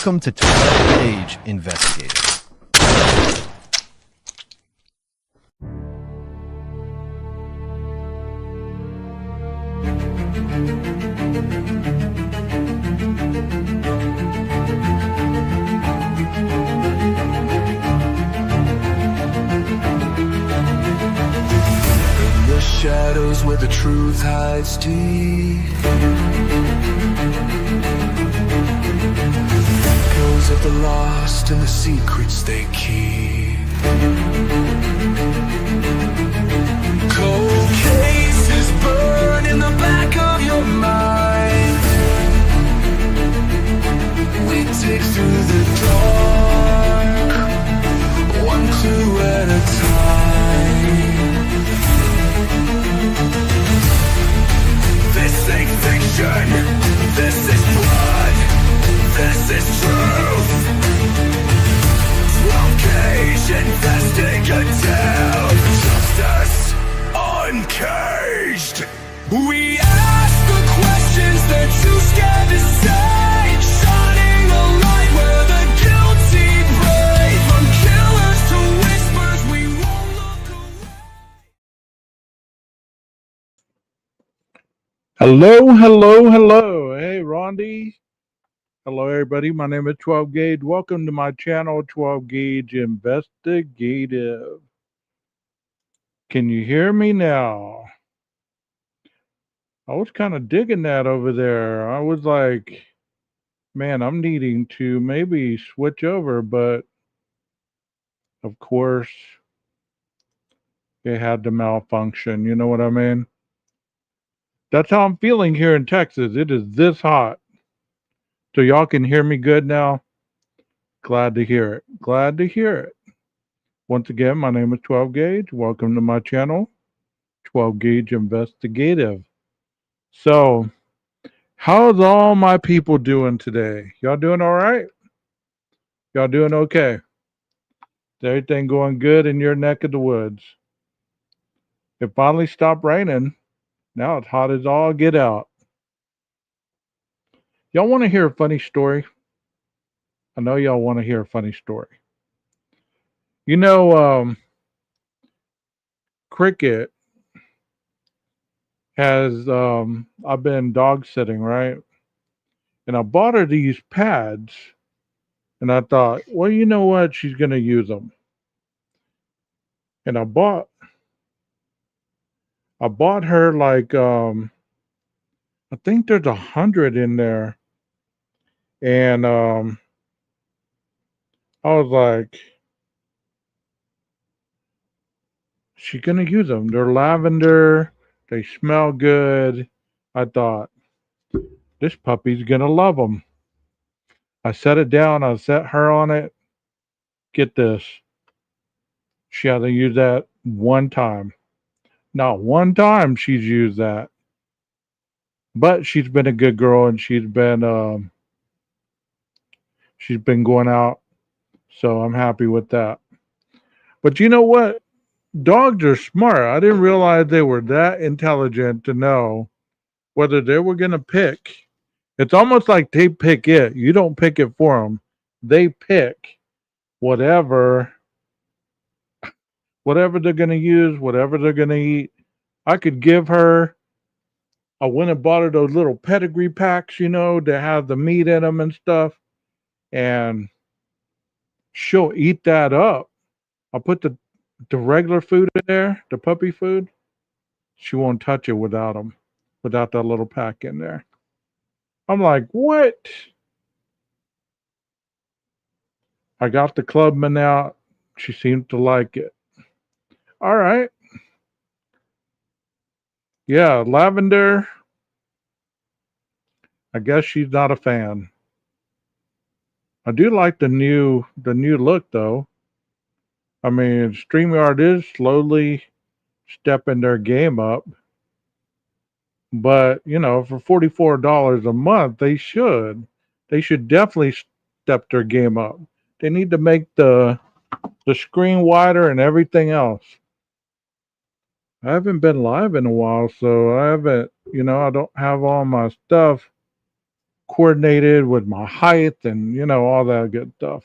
Welcome to 12 Gauge Investigative. In the shadows where the truth hides deep, echoes of the lost and the secrets they keep. Cold cases burn in the back of your mind. We dig through the dark, one clue at a time. This ain't fiction, this is blood, this is truth. 12 Gauge Investigative, justice uncaged. We ask the questions they're too scared to say, shining a light where the guilty pray. From killers to whispers, we won't look away. Hello. Hey, Rondi. Hello, everybody. My name is 12 Gauge. Welcome to my channel, 12 Gauge Investigative. Can you hear me now? I was kind of digging that over there. I was like, man, I'm needing to maybe switch over, but of course, it had to malfunction. You know what I mean? That's how I'm feeling here in Texas. It is this hot. So y'all can hear me good now? Glad to hear it. Glad to hear it. Once again, my name is 12 Gauge. Welcome to my channel, 12 Gauge Investigative. So, how's all my people doing today? Y'all doing all right? Y'all doing okay? Is everything going good in your neck of the woods? It finally stopped raining. Now it's hot as all get out. Y'all want to hear a funny story? I know y'all want to hear a funny story. You know, Cricket has, I've been dog sitting, right? And I bought her these pads. And I thought, well, you know what? She's going to use them. And I bought her like, I think there's 100 in there. And I was like, she's going to use them. They're lavender. They smell good. I thought, this puppy's going to love them. I set it down. I set her on it. Get this. She hasn't used that one time. Not one time she's used that. But she's been a good girl and she's been going out. So I'm happy with that. But you know what? Dogs are smart. I didn't realize they were that intelligent to know whether they were going to pick. It's almost like they pick it. You don't pick it for them. They pick whatever they're going to use, whatever they're going to eat. I could give her, I went and bought her those little pedigree packs, you know, that have the meat in them and stuff. And she'll eat that up. I'll put the regular food in there, the puppy food. She won't touch it without that little pack in there. I'm like, what? I got the Clubman out. She seemed to like it. All right. Yeah, lavender. I guess she's not a fan. I do like the new look though. I mean, StreamYard is slowly stepping their game up. But, you know, for $44 a month, they should definitely step their game up. They need to make the screen wider and everything else. I haven't been live in a while, so I don't have all my stuff coordinated with my height and, all that good stuff.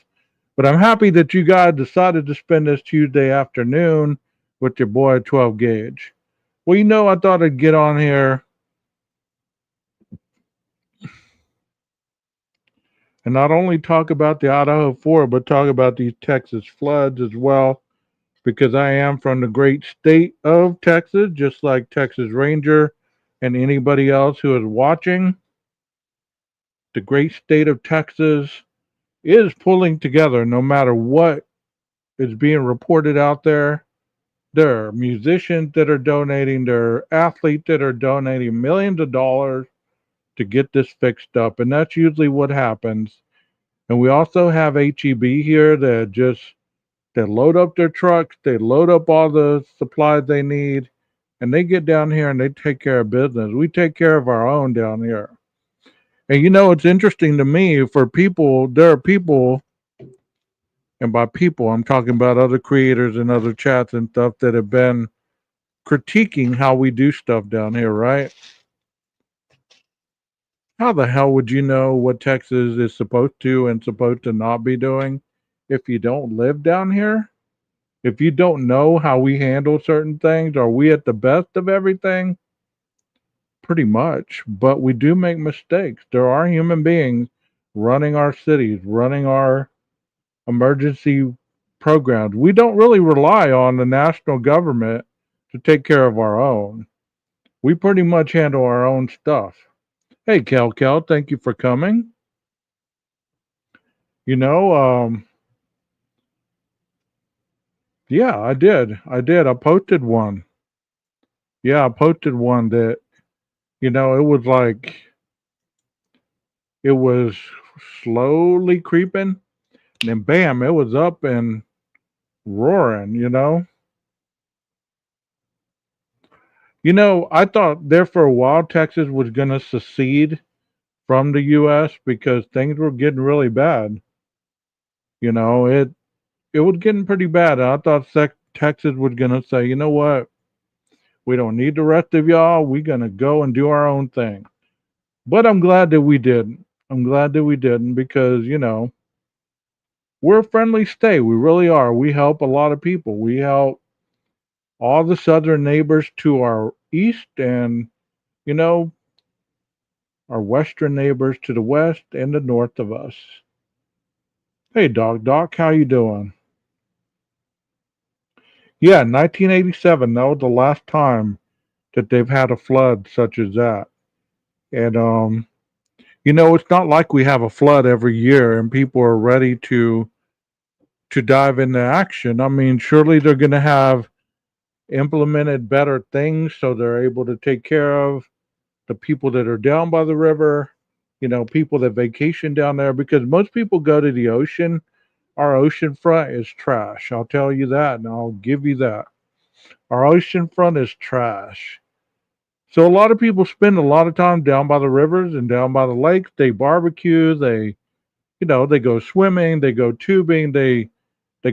But I'm happy that you guys decided to spend this Tuesday afternoon with your boy 12 Gauge. Well, I thought I'd get on here and not only talk about the Idaho 4, but talk about these Texas floods as well, because I am from the great state of Texas, just like Texas Ranger and anybody else who is watching. The great state of Texas is pulling together no matter what is being reported out there. There are musicians that are donating, there are athletes that are donating millions of dollars to get this fixed up, and that's usually what happens. And we also have HEB here that load up their trucks, they load up all the supplies they need, and they get down here and they take care of business. We take care of our own down here. And it's interesting to me for people, there are people, and by people, I'm talking about other creators and other chats and stuff that have been critiquing how we do stuff down here, right? How the hell would you know what Texas is supposed to and supposed to not be doing if you don't live down here? If you don't know how we handle certain things, are we at the best of everything? Pretty much. But we do make mistakes. There are human beings running our cities, running our emergency programs. We don't really rely on the national government to take care of our own. We pretty much handle our own stuff. Hey, Kel, thank you for coming. You know, yeah, I did. I did. I posted one. Yeah, I posted one that, it was like, it was slowly creeping, and then bam, it was up and roaring. I thought there for a while Texas was going to secede from the U.S. because things were getting really bad. It was getting pretty bad. I thought Texas was going to say, you know what? We don't need the rest of y'all. We're going to go and do our own thing. But I'm glad that we didn't. I'm glad that we didn't because, we're a friendly state. We really are. We help a lot of people. We help all the southern neighbors to our east and, you know, our western neighbors to the west and the north of us. Hey, Doc, how you doing? Yeah, 1987. That was the last time that they've had a flood such as that. And it's not like we have a flood every year and people are ready to dive into action. I mean, surely they're going to have implemented better things so they're able to take care of the people that are down by the river, people that vacation down there because most people go to the ocean. Our ocean front is trash. I'll tell you that and I'll give you that. Our ocean front is trash. So a lot of people spend a lot of time down by the rivers and down by the lakes. They barbecue, they go swimming, they go tubing, they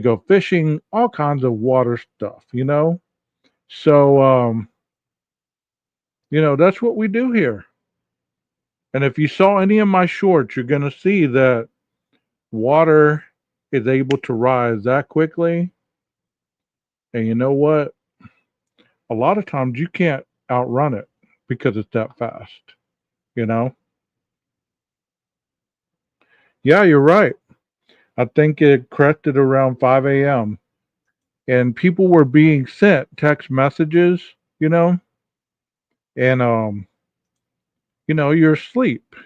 go fishing, all kinds of water stuff. So that's what we do here. And if you saw any of my shorts, you're going to see that water is able to rise that quickly. And you know what? A lot of times you can't outrun it because it's that fast, you know? Yeah, you're right. I think it crested around 5 a.m. and people were being sent text messages, you know, and you're asleep.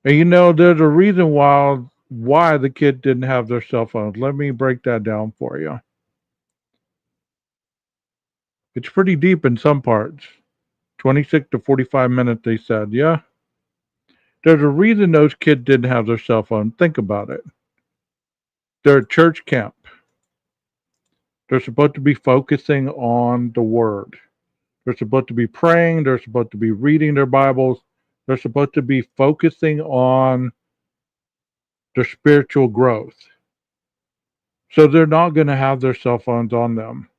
And there's a reason why the kid didn't have their cell phones. Let me break that down for you. It's pretty deep in some parts. 26 to 45 minutes, they said. Yeah. There's a reason those kids didn't have their cell phone. Think about it. They're at church camp. They're supposed to be focusing on the word. They're supposed to be praying. They're supposed to be reading their Bibles. They're supposed to be focusing on their spiritual growth. So they're not going to have their cell phones on them.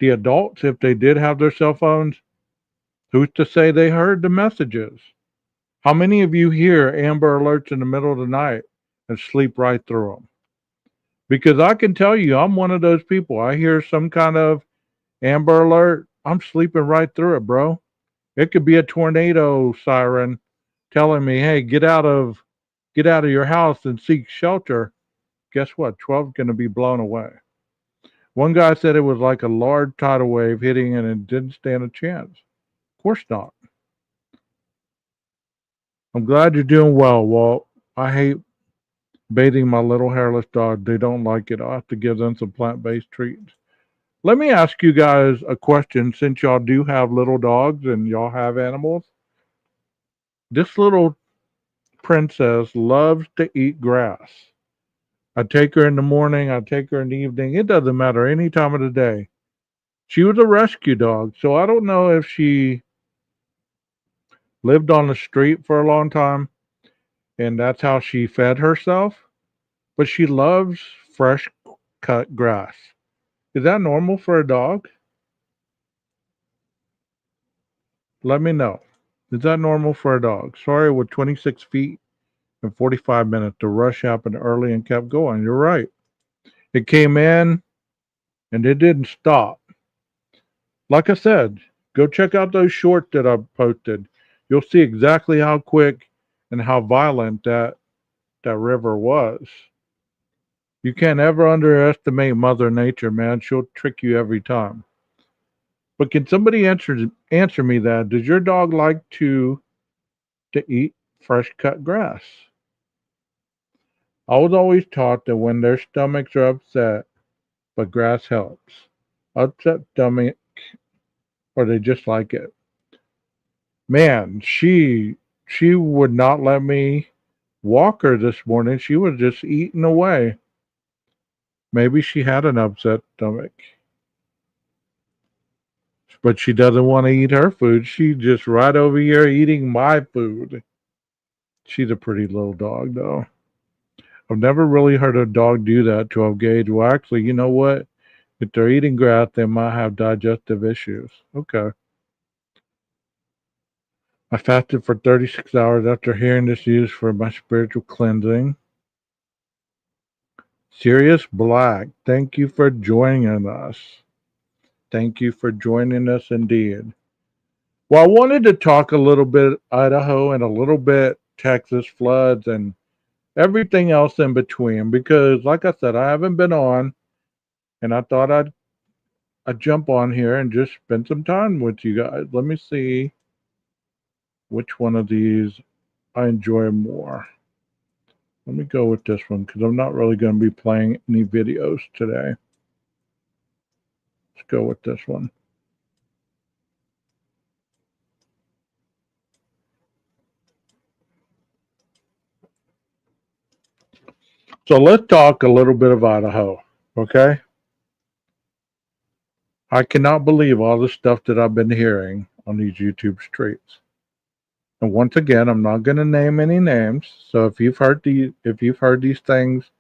The adults, if they did have their cell phones, Who's to say they heard the messages? How many of you hear Amber Alerts in the middle of the night and sleep right through them? Because I can tell you, I'm one of those people. I hear some kind of Amber Alert, I'm sleeping right through it, bro. It could be a tornado siren telling me, "Hey, get out of your house and seek shelter." Guess what? 12 is going to be blown away. One guy said it was like a large tidal wave hitting and it didn't stand a chance. Of course not. I'm glad you're doing well, Walt. I hate bathing my little hairless dog. They don't like it. I'll have to give them some plant-based treats. Let me ask you guys a question since y'all do have little dogs and y'all have animals. This little princess loves to eat grass. I take her in the morning, I take her in the evening. It doesn't matter any time of the day. She was a rescue dog, so I don't know if she lived on the street for a long time and that's how she fed herself, but she loves fresh cut grass. Is that normal for a dog? Let me know. Is that normal for a dog? Sorry, with 26 feet and 45 minutes, the rush happened early and kept going. You're right. It came in and it didn't stop. Like I said, go check out those shorts that I posted. You'll see exactly how quick and how violent that river was. You can't ever underestimate Mother Nature, man. She'll trick you every time. But can somebody answer me that? Does your dog like to eat fresh cut grass? I was always taught that when their stomachs are upset, but grass helps. Upset stomach, or they just like it. Man, she would not let me walk her this morning. She was just eating away. Maybe she had an upset stomach, but she doesn't want to eat her food. She's just right over here eating my food. She's a pretty little dog, though. I've never really heard a dog do that to a gauge. Well, actually, you know what? If they're eating grass, they might have digestive issues. Okay. I fasted for 36 hours after hearing this used for my spiritual cleansing. Sirius Black, thank you for joining us. Thank you for joining us indeed. Well, I wanted to talk a little bit Idaho and a little bit Texas floods and everything else in between because, like I said, I haven't been on, and I thought I'd jump on here and just spend some time with you guys. Let me see which one of these I enjoy more. Let me go with this one because I'm not really going to be playing any videos today. Let's go with this one. So let's talk a little bit of Idaho, okay? I cannot believe all the stuff that I've been hearing on these YouTube streets. And once again, I'm not going to name any names. So if you've heard these things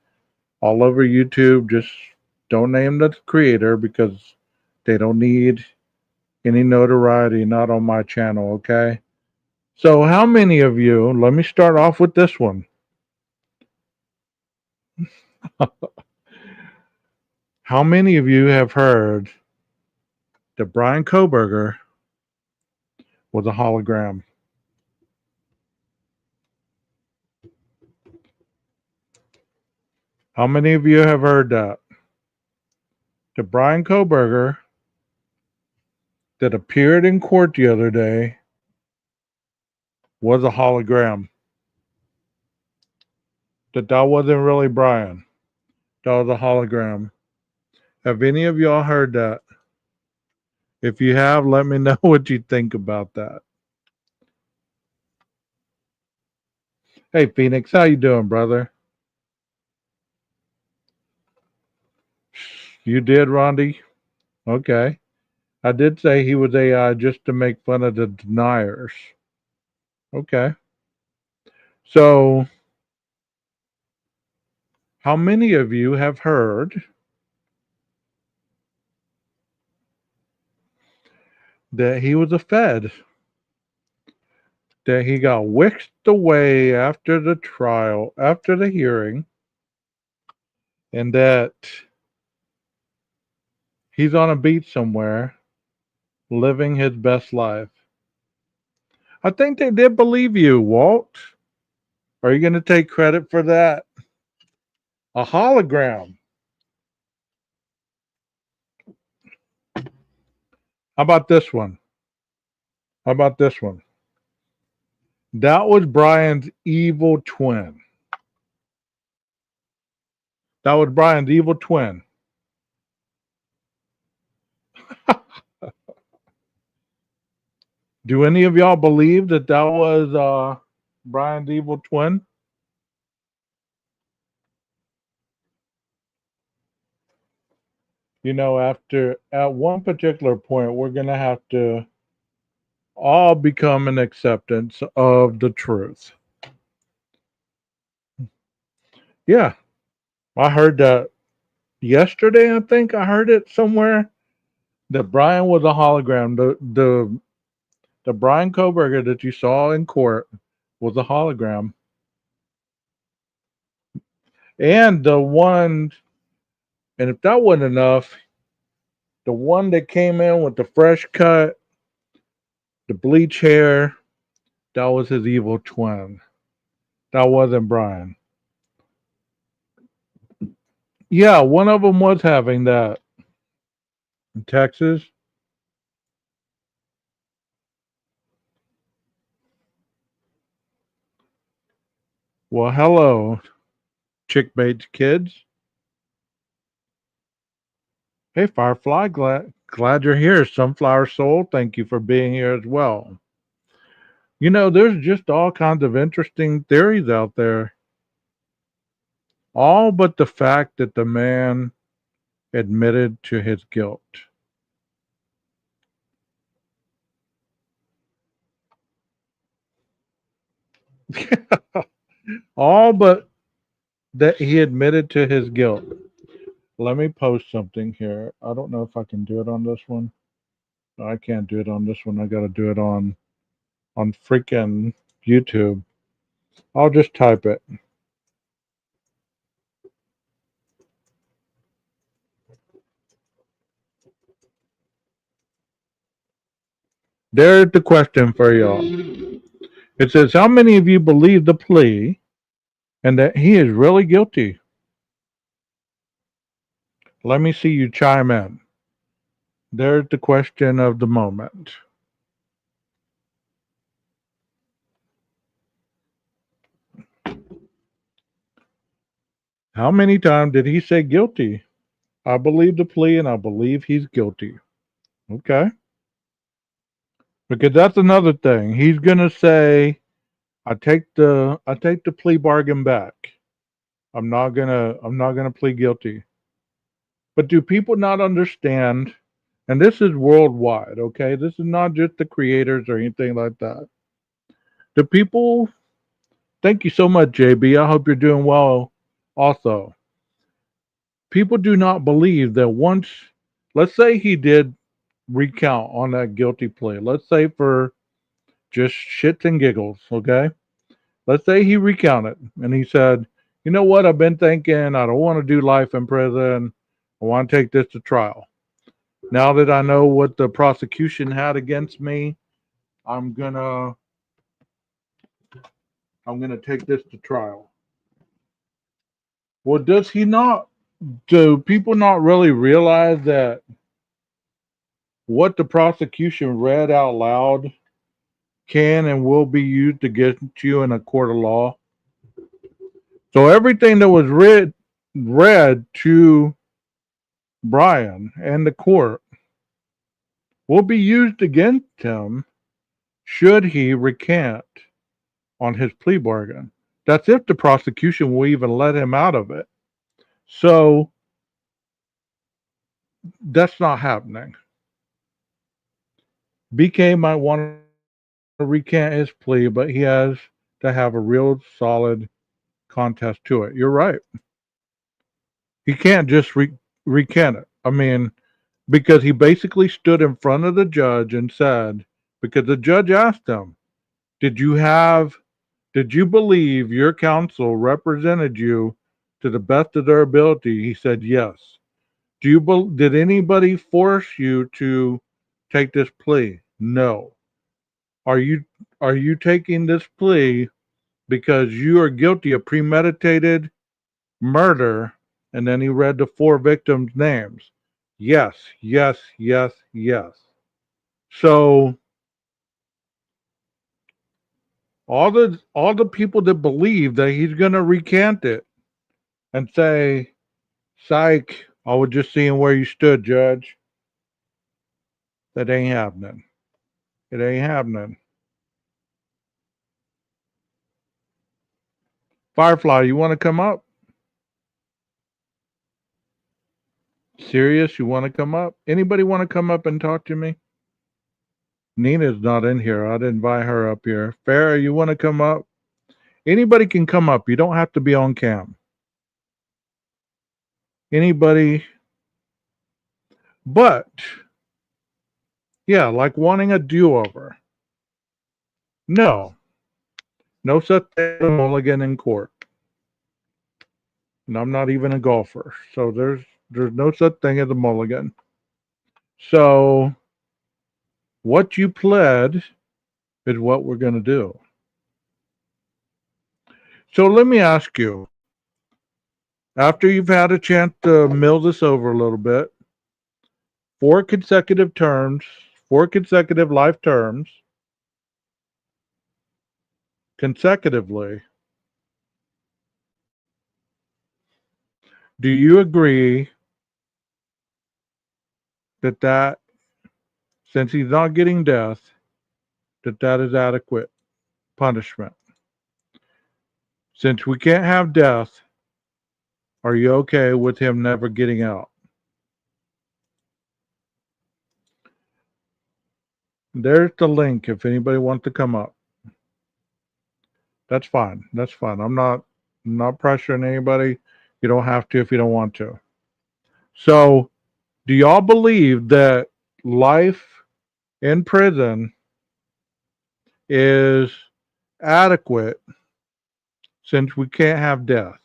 all over YouTube, just don't name the creator because they don't need any notoriety, not on my channel, okay? So how many of you, let me start off with this one. How many of you have heard that Brian Koberger was a hologram? How many of you have heard that? The Brian Koberger that appeared in court the other day was a hologram. That wasn't really Brian. That was a hologram. Have any of y'all heard that? If you have, let me know what you think about that. Hey Phoenix, how you doing, brother? You did, Rondi? Okay. I did say he was AI just to make fun of the deniers. Okay. So, how many of you have heard that he was a Fed? that he got whisked away after the trial, after the hearing, and that he's on a beach somewhere living his best life. I think they did believe you, Walt. Are you going to take credit for that? A hologram. How about this one? How about this one? That was Brian's evil twin. That was Brian's evil twin. Do any of y'all believe that that was Brian's evil twin? You know, after at one particular point, we're going to have to all become an acceptance of the truth. Yeah, I heard that yesterday. I think I heard it somewhere that Brian was a hologram. The Brian Koberger that you saw in court was a hologram, and the one, and if that wasn't enough, the one that came in with the fresh cut, the bleach hair, that was his evil twin. That wasn't Brian. Yeah, one of them was having that in Texas. Well, hello, chick-bait kids. Hey, Firefly, glad you're here. Sunflower Soul, thank you for being here as well. You know, there's just all kinds of interesting theories out there. All but the fact that the man admitted to his guilt. All but that he admitted to his guilt. Let me post something here. I don't know if I can do it on this one. No, I can't do it on this one. I got to do it on freaking YouTube. I'll just type it. There's the question for y'all. It says, how many of you believe the plea and that he is really guilty? Let me see you chime in. There's the question of the moment. How many times did he say guilty? I believe the plea and I believe he's guilty. Okay. Because that's another thing. He's gonna say, I take the plea bargain back. I'm not gonna plead guilty. But do people not understand? And this is worldwide, okay? This is not just the creators or anything like that. The people, thank you so much, JB. I hope you're doing well also. People do not believe that once, let's say he did recount on that guilty plea. Let's say for just shits and giggles, okay? Let's say he recounted and he said, you know what, I've been thinking, I don't want to do life in prison. I want to take this to trial. Now that I know what the prosecution had against me, I'm gonna take this to trial. Well, does he not? Do people not really realize that what the prosecution read out loud can and will be used against you in a court of law? So everything that was read to Brian and the court will be used against him should he recant on his plea bargain. That's if the prosecution will even let him out of it. So that's not happening. BK might want to recant his plea, but he has to have a real solid contest to it. You're right. He can't just recant it. I mean, because he basically stood in front of the judge and said, because the judge asked him, Did you have did you believe your counsel represented you to the best of their ability? He said yes. Did anybody force you to take this plea? No. Are you are you taking this plea because you are guilty of premeditated murder? And then he read the four victims' names. Yes, yes, yes, yes. So all the people that believe that he's gonna recant it and say, psych, I was just seeing where you stood, Judge. That ain't happening. It ain't happening. Firefly, you wanna come up? Serious, you wanna come up? Anybody wanna come up and talk to me? Nina's not in here. I'd invite her up here. Farrah, you wanna come up? Anybody can come up. You don't have to be on cam. Anybody, but yeah, like wanting a do-over. No, no such thing as a mulligan in court. And I'm not even a golfer, so there's no such thing as a mulligan. So what you pled is what we're going to do. So let me ask you, after you've had a chance to mill this over a little bit, 4 consecutive terms, 4 consecutive life terms, consecutively, do you agree that since he's not getting death, that is adequate punishment? Since we can't have death, are you okay with him never getting out? There's the link if anybody wants to come up. That's fine. That's fine. I'm not pressuring anybody. You don't have to if you don't want to. So, do y'all believe that life in prison is adequate since we can't have death?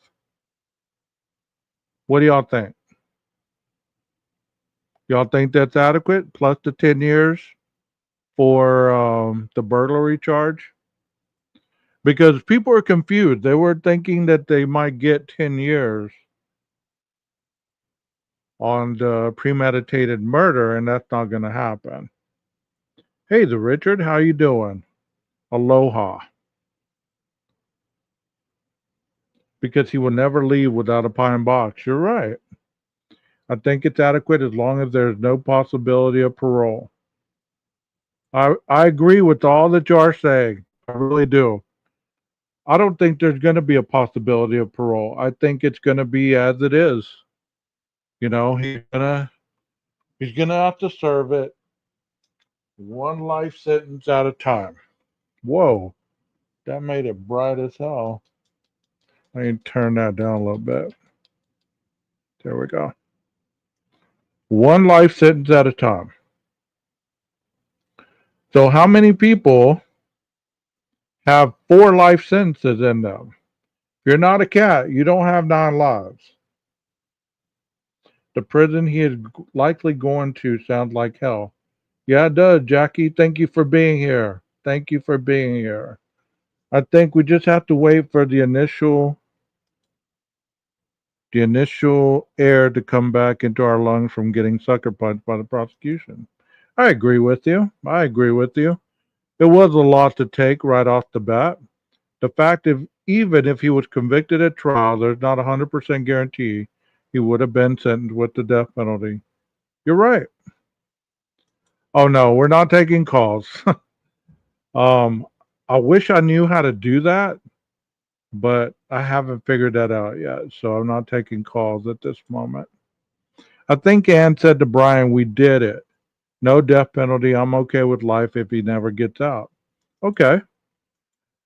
What do y'all think? Y'all think that's adequate plus the 10 years for the burglary charge? Because people are confused. They were thinking that they might get 10 years on the premeditated murder, and that's not going to happen. Hey, the Richard, how you doing? Aloha. Because he will never leave without a pine box. You're right. I think it's adequate as long as there's no possibility of parole. I agree with all that you are saying. I really do. I don't think there's going to be a possibility of parole. I think it's going to be as it is. You know, he's gonna have to serve it one life sentence at a time. Whoa, that made it bright as hell. Let me turn that down a little bit. There we go. One life sentence at a time. So how many people have 4 life sentences in them? If you're not a cat, you don't have 9 lives. The prison he is likely going to sounds like hell. Yeah, it does, Jackie. Thank you for being here. Thank you for being here. I think we just have to wait for the initial air to come back into our lungs from getting sucker punched by the prosecution. I agree with you. I agree with you. It was a lot to take right off the bat. The fact of even if he was convicted at trial, there's not a 100% guarantee he would have been sentenced with the death penalty. You're right. Oh no, we're not taking calls. um, I wish I knew how to do that, but I haven't figured that out yet. So I'm not taking calls at this moment. I think Ann said to Brian, we did it. No death penalty. I'm okay with life if he never gets out. Okay.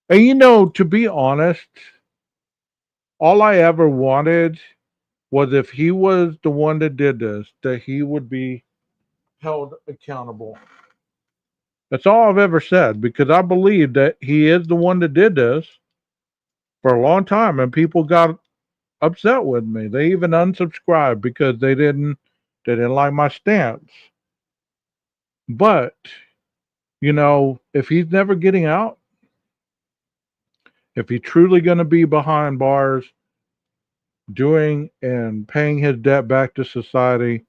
And to be honest, all I ever wanted was if he was the one that did this, that he would be held accountable. That's all I've ever said because I believe that he is the one that did this for a long time, and people got upset with me. They even unsubscribed because they didn't like my stance. But if he's never getting out, if he's truly going to be behind bars, doing and paying his debt back to society,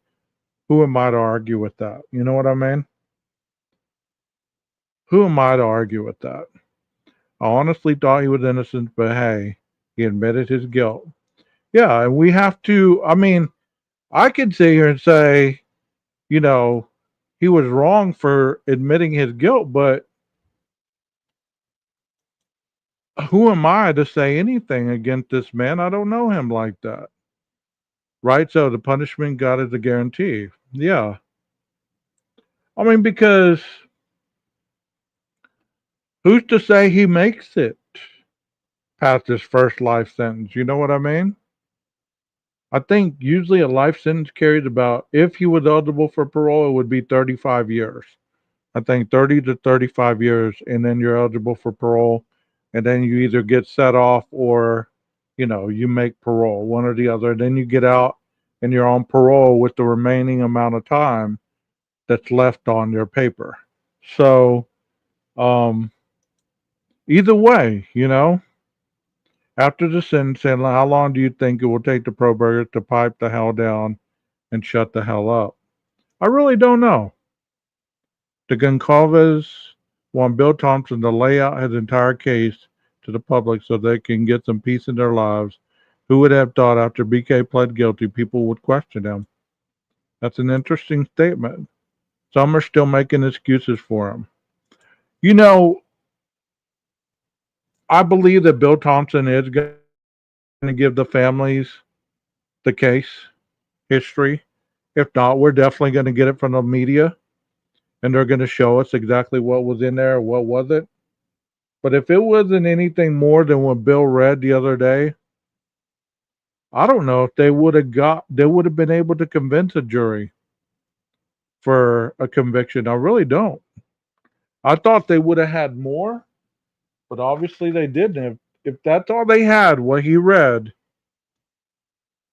who am I to argue with that? You know what I mean? Who am I to argue with that? I honestly thought he was innocent, but hey, he admitted his guilt. Yeah, and we have to. I mean, I could sit here and say, you know, he was wrong for admitting his guilt, but who am I to say anything against this man? I don't know him like that. Right? So the punishment got as a guarantee. Yeah. I mean, because who's to say he makes it past his first life sentence? You know what I mean? I think usually a life sentence carries about, if he was eligible for parole, it would be 35 years. I think 30 to 35 years, and then you're eligible for parole, and then you either get set off or, you make parole, one or the other. Then you get out and you're on parole with the remaining amount of time that's left on your paper. So, um, either way, after the sentencing, how long do you think it will take the Probergers to pipe the hell down and shut the hell up? I really don't know. The Goncalves want Bill Thompson to lay out his entire case to the public so they can get some peace in their lives. Who would have thought after BK pled guilty, people would question him? That's an interesting statement. Some are still making excuses for him. You know, I believe that Bill Thompson is going to give the families the case history. If not, we're definitely going to get it from the media, and they're going to show us exactly what was in there or what wasn't. But if it wasn't anything more than what Bill read the other day, I don't know if they would have been able to convince a jury for a conviction. I really don't. I thought they would have had more, but obviously they didn't. If that's all they had, what he read,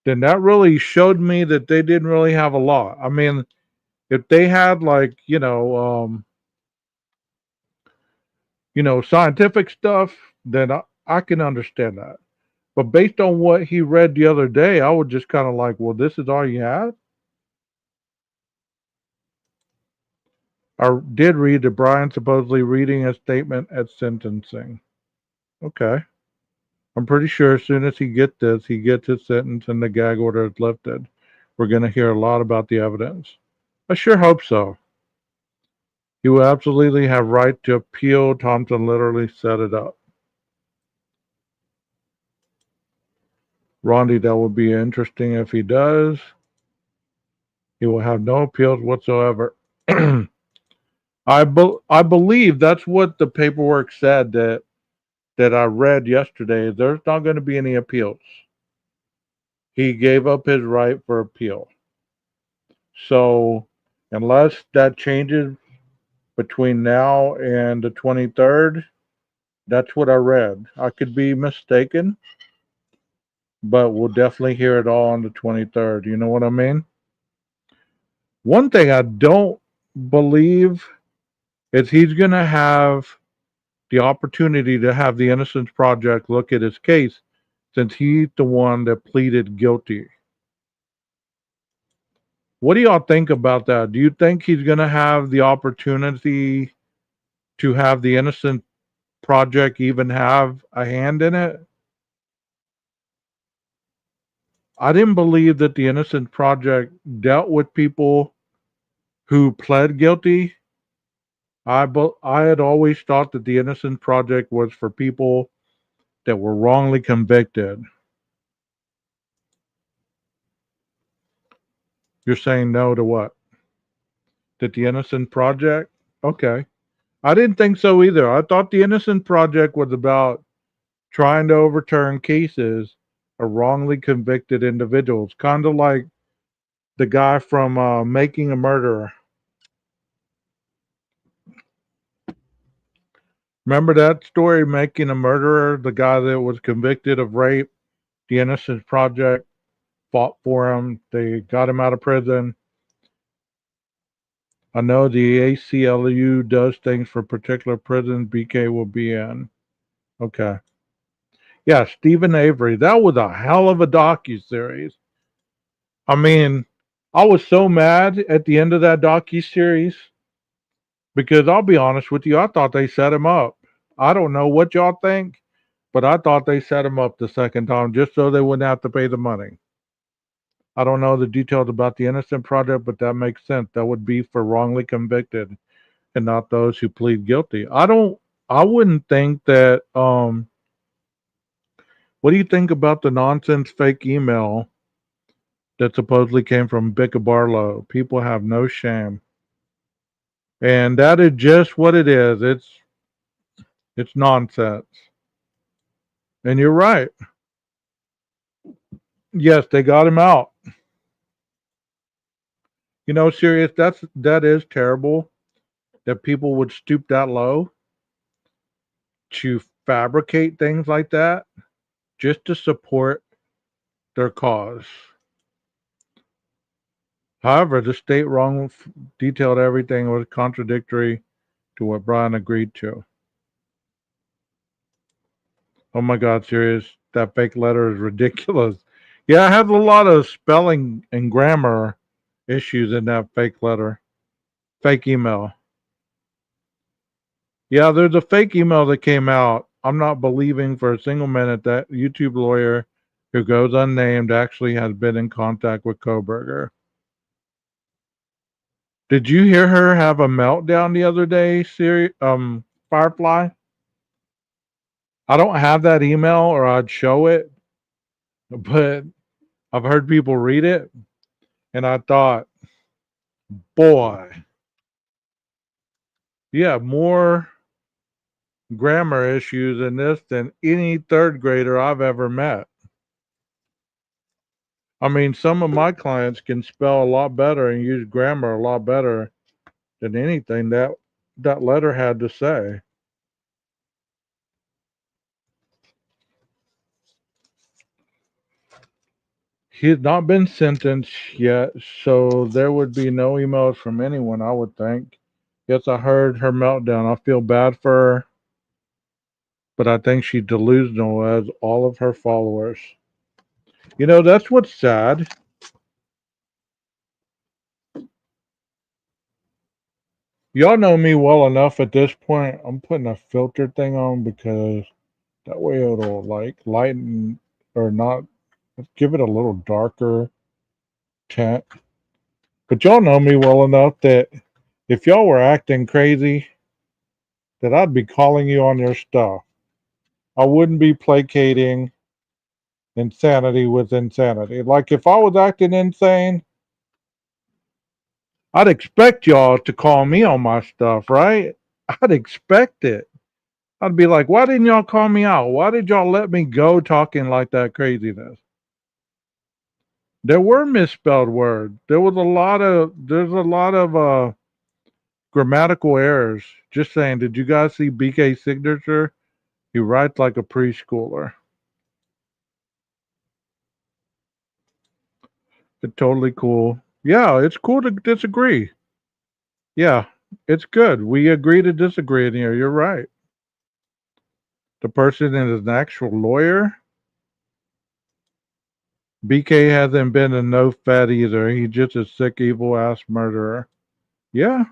then that really showed me that they didn't really have a lot. I mean, if they had like, scientific stuff, then I can understand that. But based on what he read the other day, I was just kind of like, well, this is all you had? I did read that Brian supposedly reading a statement at sentencing. Okay. I'm pretty sure as soon as he gets this, he gets his sentence and the gag order is lifted. We're going to hear a lot about the evidence. I sure hope so. He will absolutely have right to appeal. Thompson literally set it up. Rondi, that would be interesting if he does. He will have no appeals whatsoever. I believe that's what the paperwork said that I read yesterday. There's not going to be any appeals. He gave up his right for appeal. So unless that changes between now and the 23rd, that's what I read. I could be mistaken, but we'll definitely hear it all on the 23rd. You know what I mean? One thing I don't believe is he's going to have the opportunity to have the Innocence Project look at his case since he's the one that pleaded guilty. What do y'all think about that? Do you think he's going to have the opportunity to have the Innocence Project even have a hand in it? I didn't believe that the Innocence Project dealt with people who pled guilty. I had always thought that the Innocence Project was for people that were wrongly convicted. You're saying no to what? That the Innocence Project? Okay. I didn't think so either. I thought the Innocence Project was about trying to overturn cases of wrongly convicted individuals, kind of like the guy from Making a Murderer. Remember that story, Making a Murderer? The guy that was convicted of rape, the Innocence Project fought for him. They got him out of prison. I know the ACLU does things for particular prisons BK will be in. Okay. Yeah, Stephen Avery. That was a hell of a docu-series. I mean, I was so mad at the end of that docu-series because I'll be honest with you, I thought they set him up. I don't know what y'all think, but I thought they set him up the second time just so they wouldn't have to pay the money. I don't know the details about the Innocent Project, but that makes sense. That would be for wrongly convicted and not those who plead guilty. I wouldn't think that what do you think about the nonsense fake email that supposedly came from Becca Barlow? People have no shame. And that is just what it is. It's nonsense. And you're right. Yes, they got him out. You know, serious, that is terrible that people would stoop that low to fabricate things like that just to support their cause. However, the state wrong detailed everything was contradictory to what Brian agreed to. Oh my God, serious. That fake letter is ridiculous. Yeah, it has a lot of spelling and grammar issues in that fake letter, fake email. Yeah, there's a fake email that came out. I'm not believing for a single minute that YouTube lawyer who goes unnamed actually has been in contact with Koberger. Did you hear her have a meltdown the other day, Firefly? I don't have that email or I'd show it, but I've heard people read it and I thought, boy, yeah, more grammar issues in this than any third grader I've ever met. I mean, some of my clients can spell a lot better and use grammar a lot better than anything that letter had to say. He has not been sentenced yet, so there would be no emails from anyone, I would think. Yes, I heard her meltdown. I feel bad for her, but I think she's delusional as all of her followers. You know, that's what's sad. Y'all know me well enough at this point. I'm putting a filter thing on because that way it'll like lighten or not give it a little darker tint. But y'all know me well enough that if y'all were acting crazy, that I'd be calling you on your stuff. I wouldn't be placating insanity with insanity. Like if I was acting insane, I'd expect y'all to call me on my stuff, right? I'd expect it. I'd be like, why didn't y'all call me out? Why did y'all let me go talking like that craziness? There were misspelled words. There's a lot of grammatical errors. Just saying, did you guys see BK's signature? He writes like a preschooler. It's totally cool. Yeah, it's cool to disagree. Yeah, it's good. We agree to disagree in here. You're right. The person is an actual lawyer. BK hasn't been a no fat either. He's just a sick, evil ass murderer. Yeah,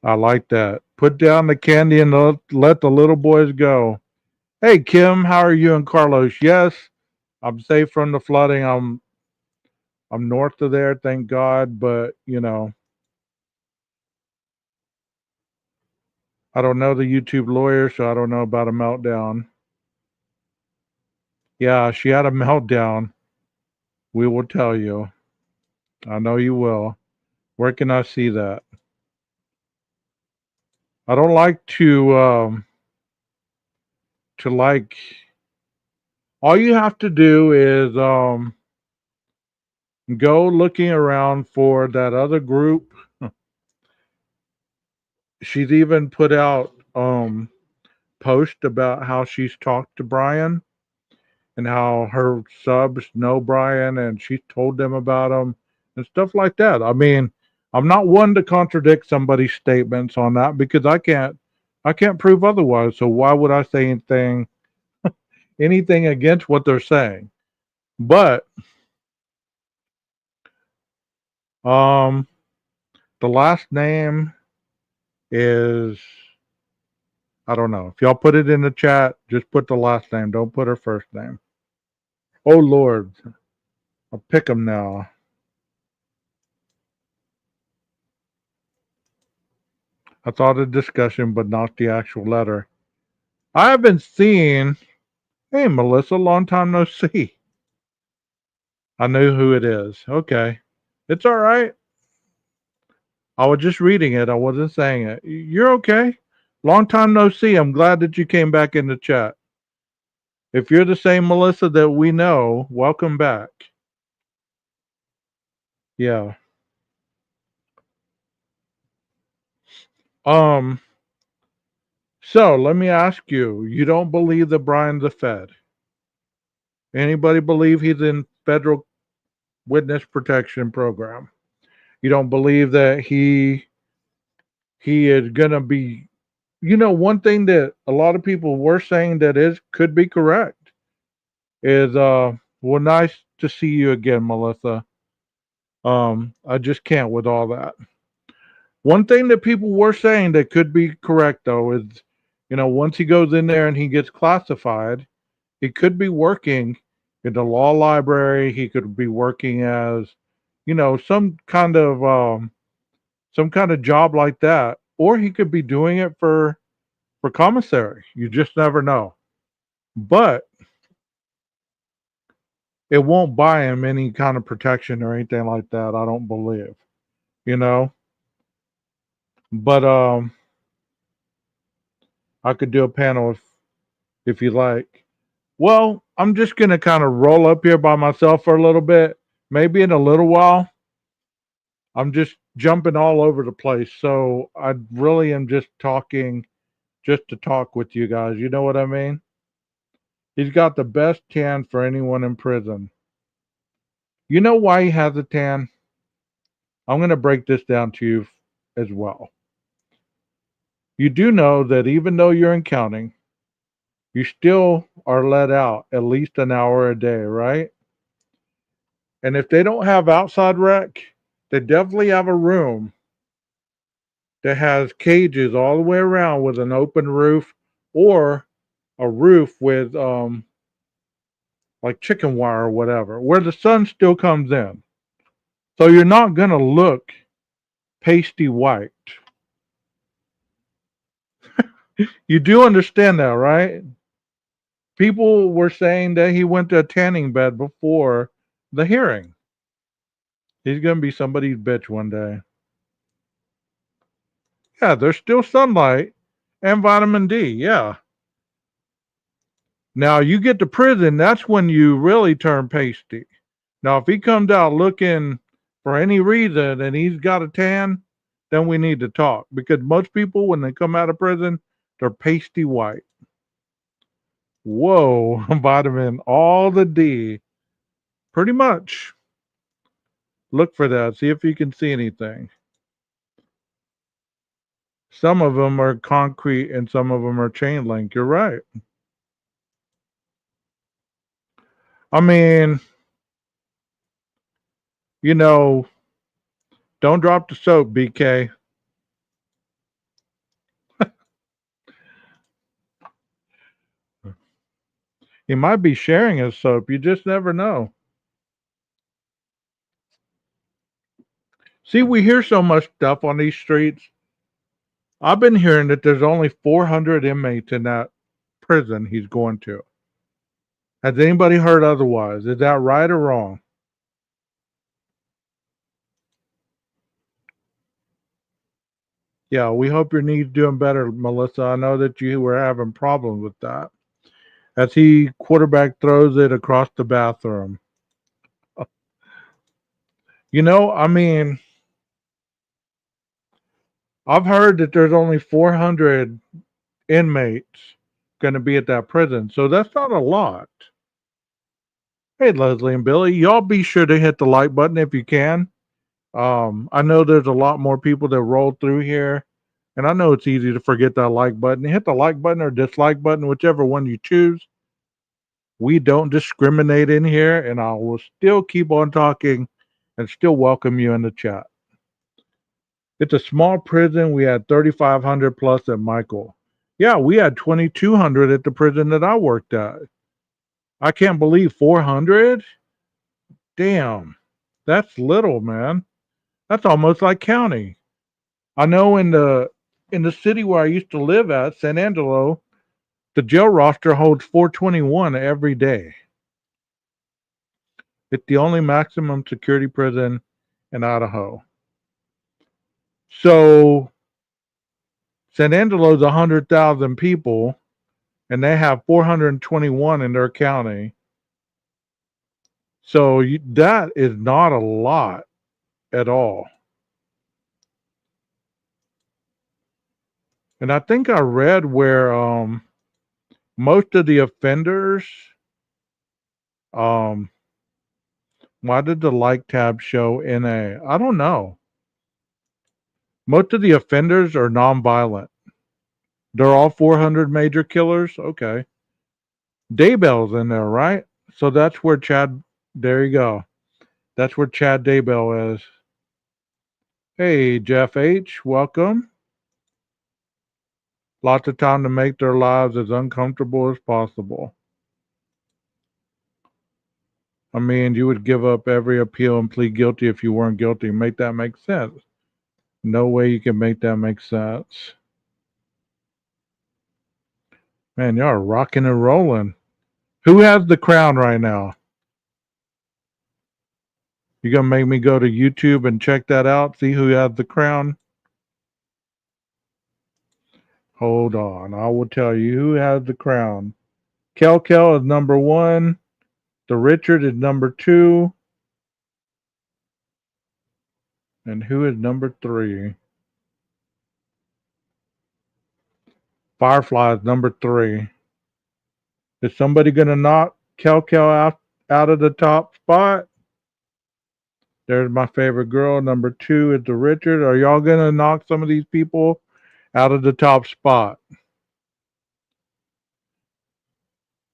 I like that. Put down the candy and let the little boys go. Hey Kim, how are you and Carlos? Yes, I'm safe from the flooding. I'm north of there, thank God. But you know, I don't know the YouTube lawyer, so I don't know about a meltdown. Yeah, she had a meltdown. We will tell you. I know you will. Where can I see that? I don't like to like. All you have to do is Go looking around for that other group. She's even put out post about how she's talked to Brian and how her subs know Brian and she's told them about him and stuff like that. I mean, I'm not one to contradict somebody's statements on that because I can't prove otherwise. So why would I say anything against what they're saying? But um the last name is, I don't know. If y'all put it in the chat, just put the last name. Don't put her first name. Oh Lord, I'll pick them now. I thought a discussion, but not the actual letter. I haven't seen. Hey, Melissa, long time no see. I knew who it is. Okay, it's all right. I was just reading it. I wasn't saying it. You're okay. Long time no see. I'm glad that you came back in the chat. If you're the same Melissa that we know, welcome back. Yeah. Um. So let me ask you. You don't believe that Brian's a Fed? Anybody believe he's in federal witness protection program? You don't believe that he is gonna be, one thing that a lot of people were saying that is could be correct is well, nice to see you again, Melissa. I just can't with all that. One thing that people were saying that could be correct though is, once he goes in there and he gets classified, he could be working in the law library. He could be working as, some kind of job like that, or he could be doing it for commissary. You just never know. But it won't buy him any kind of protection or anything like that. I don't believe. You know. But I could do a panel if you like. Well, I'm just gonna kind of roll up here by myself for a little bit. Maybe in a little while, I'm just jumping all over the place. So I really am just talking just to talk with you guys. You know what I mean? He's got the best tan for anyone in prison. You know why he has a tan? I'm going to break this down to you as well. You do know that even though you're in counting, you still are let out at least an hour a day, right? And if they don't have outside rec, they definitely have a room that has cages all the way around with an open roof or a roof with like chicken wire or whatever, where the sun still comes in. So you're not going to look pasty white. You do understand that, right? People were saying that he went to a tanning bed before the hearing. He's going to be somebody's bitch one day. Yeah, there's still sunlight and vitamin D. Yeah. Now you get to prison, that's when you really turn pasty. Now, if he comes out looking for any reason and he's got a tan, then we need to talk because most people, when they come out of prison, they're pasty white. Whoa, vitamin, all the D. Pretty much. Look for that. See if you can see anything. Some of them are concrete and some of them are chain link. You're right. I mean, you know, don't drop the soap, BK. He might be sharing his soap. You just never know. See, we hear so much stuff on these streets. I've been hearing that there's only 400 inmates in that prison he's going to. Has anybody heard otherwise? Is that right or wrong? Yeah, we hope your knee's doing better, Melissa. I know that you were having problems with that. As he quarterback throws it across the bathroom. I mean, I've heard that there's only 400 inmates going to be at that prison, so that's not a lot. Hey, Leslie and Billy, y'all be sure to hit the like button if you can. I know there's a lot more people that roll through here, and I know it's easy to forget that like button. Hit the like button or dislike button, whichever one you choose. We don't discriminate in here, and I will still keep on talking and still welcome you in the chat. It's a small prison. We had 3,500 plus at Michael. Yeah, we had 2,200 at the prison that I worked at. I can't believe 400. Damn, that's little, man. That's almost like county. I know in the city where I used to live at, San Angelo, the jail roster holds 421 every day. It's the only maximum security prison in Idaho. So San Angelo's 100,000 people, and they have 421 in their county. So that is not a lot at all. And I think I read where most of the offenders, um, why did the like tab show NA? I don't know. Most of the offenders are nonviolent. They're all 400 major killers. Okay. Daybell's in there, right? So that's where Chad, there you go. That's where Chad Daybell is. Hey, Jeff H., welcome. Lots of time to make their lives as uncomfortable as possible. I mean, you would give up every appeal and plead guilty if you weren't guilty. Make that make sense. No way you can make that make sense. Man, y'all are rocking and rolling. Who has the crown right now? You gonna make me go to YouTube and check that out? See who has the crown? Hold on, I will tell you who has the crown. Kel is number 1. The Richard is number 2. And who is number 3? Firefly is number 3. Is somebody gonna knock Kel out of the top spot? There's my favorite girl. Number 2 is the Richard. Are y'all gonna knock some of these people out of the top spot?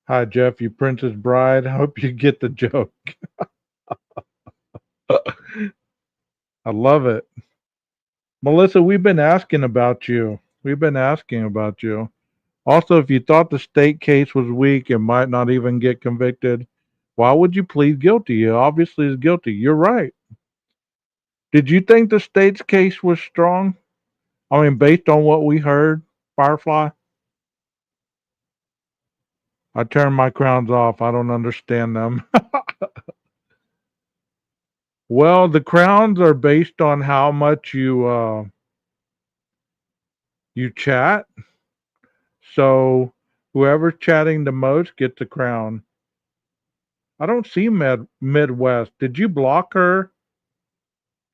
Hi, Jeff, you Princess Bride. Hope you get the joke. I love it. Melissa, we've been asking about you. Also, if you thought the state case was weak and might not even get convicted, why would you plead guilty? He obviously is guilty. You're right. Did you think the state's case was strong? I mean, based on what we heard, Firefly? I turn my crowns off. I don't understand them. Well, the crowns are based on how much you chat. So whoever's chatting the most gets a crown. I don't see Midwest. Did you block her,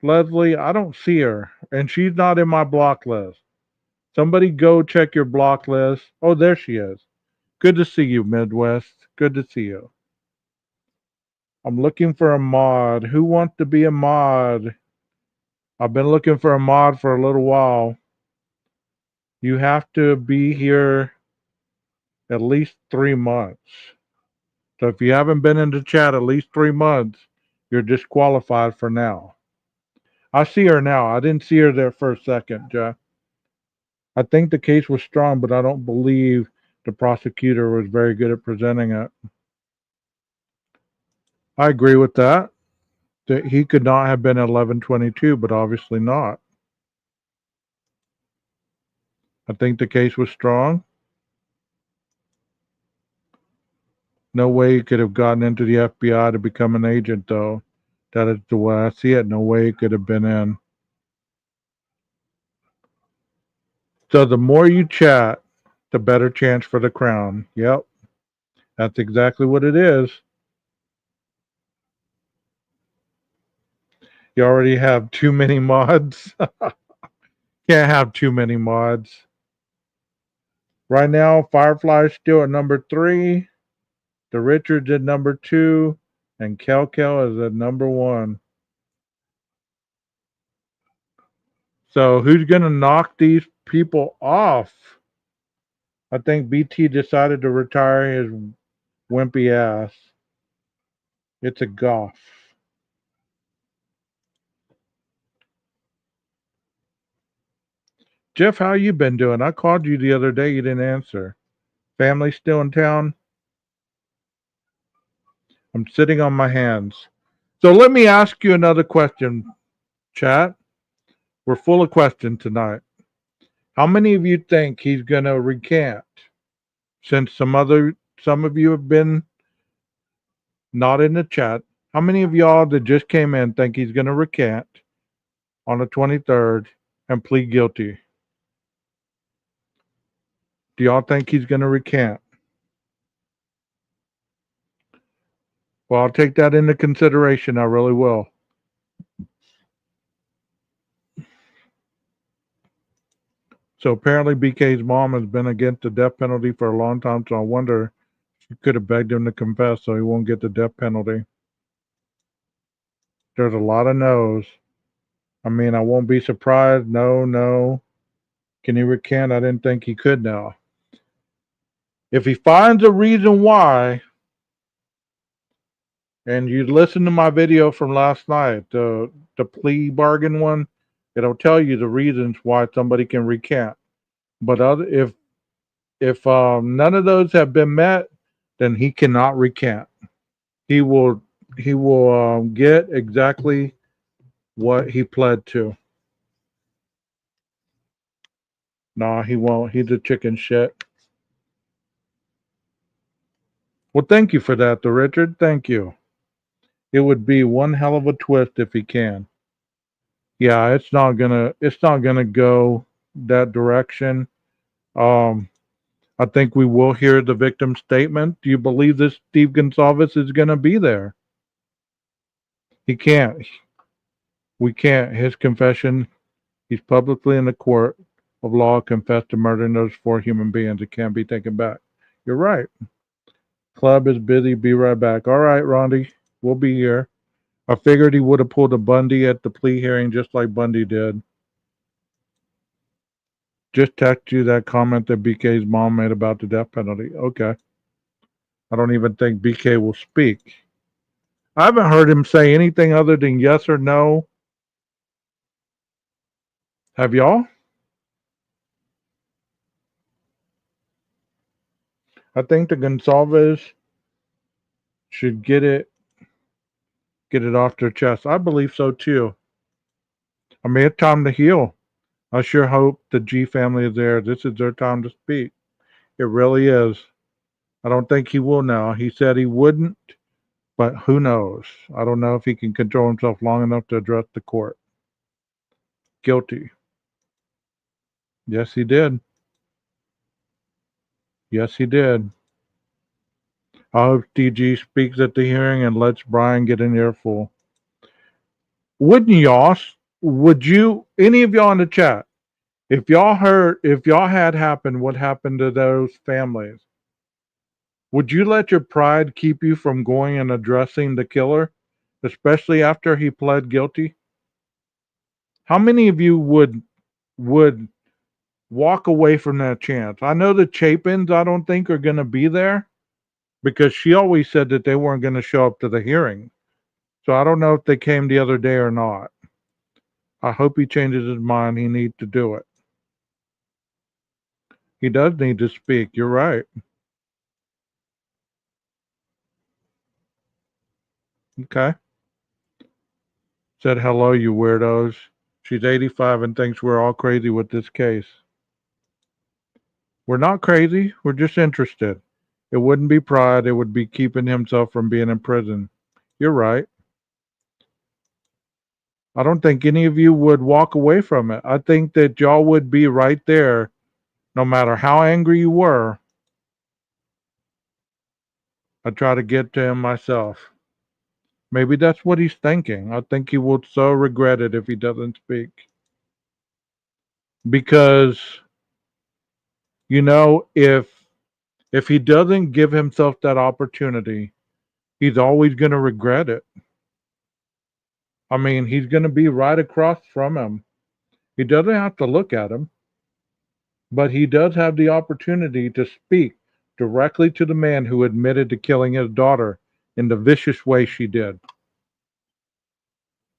Leslie? I don't see her, and she's not in my block list. Somebody go check your block list. Oh, there she is. Good to see you, Midwest. Good to see you. I'm looking for a mod. Who wants to be a mod? I've been looking for a mod for a little while. You have to be here at least 3 months. So if you haven't been in the chat at least 3 months, you're disqualified for now. I see her now. I didn't see her there for a second, Jeff. I think the case was strong, but I don't believe the prosecutor was very good at presenting it. I agree with that. That he could not have been 1122, but obviously not. I think the case was strong. No way he could have gotten into the FBI to become an agent, though. That is the way I see it. No way he could have been in. So the more you chat, the better chance for the crown. Yep. That's exactly what it is. You already have too many mods. Can't have too many mods. Right now, Firefly's still at number 3. The Richards at number 2. And Kel is at number 1. So who's going to knock these people off? I think BT decided to retire his wimpy ass. It's a Goff. Jeff, how you been doing? I called you the other day. You didn't answer. Family still in town? I'm sitting on my hands. So let me ask you another question, chat. We're full of questions tonight. How many of you think he's going to recant? Since some of you have been not in the chat, how many of y'all that just came in think he's going to recant on the 23rd and plead guilty? Do y'all think he's going to recant? Well, I'll take that into consideration. I really will. So apparently BK's mom has been against the death penalty for a long time, so I wonder if she could have begged him to confess so he won't get the death penalty. There's a lot of no's. I mean, I won't be surprised. No. Can he recant? I didn't think he could now. If he finds a reason why, and you listen to my video from last night, the plea bargain one, it'll tell you the reasons why somebody can recant. But if none of those have been met, then he cannot recant. He will get exactly what he pled to. Nah, he won't. He's a chicken shit. Well, thank you for that, though, Richard. Thank you. It would be one hell of a twist if he can. Yeah, it's not gonna go that direction. I think we will hear the victim's statement. Do you believe this Steve Gonsalves is gonna be there? He can't. We can't. His confession, he's publicly in the court of law confessed to murdering those 4 human beings. It can't be taken back. You're right. Club is busy. Be right back. All right, Rondi. We'll be here. I figured he would have pulled a Bundy at the plea hearing just like Bundy did. Just text you that comment that BK's mom made about the death penalty. Okay. I don't even think BK will speak. I haven't heard him say anything other than yes or no. Have y'all? I think the Gonsalves should get it off their chest. I believe so too. I mean, it's time to heal. I sure hope the G family is there. This is their time to speak. It really is. I don't think he will now. He said he wouldn't, but who knows? I don't know if he can control himself long enough to address the court. Guilty. Yes, he did. Yes, he did. I hope DG speaks at the hearing and lets Brian get an earful. Wouldn't y'all? Would you? Any of y'all in the chat? If y'all had happened what happened to those families, would you let your pride keep you from going and addressing the killer, especially after he pled guilty? How many of you would walk away from that chance? I know the Chapins, I don't think, are going to be there because she always said that they weren't going to show up to the hearing. So I don't know if they came the other day or not. I hope he changes his mind. He needs to do it. He does need to speak. You're right. Okay. Said hello, you weirdos. She's 85 and thinks we're all crazy with this case. We're not crazy. We're just interested. It wouldn't be pride. It would be keeping himself from being in prison. You're right. I don't think any of you would walk away from it. I think that y'all would be right there no matter how angry you were. I try to get to him myself. Maybe that's what he's thinking. I think he will so regret it if he doesn't speak. Because, if he doesn't give himself that opportunity, he's always going to regret it. I mean, he's going to be right across from him. He doesn't have to look at him, but he does have the opportunity to speak directly to the man who admitted to killing his daughter in the vicious way she did.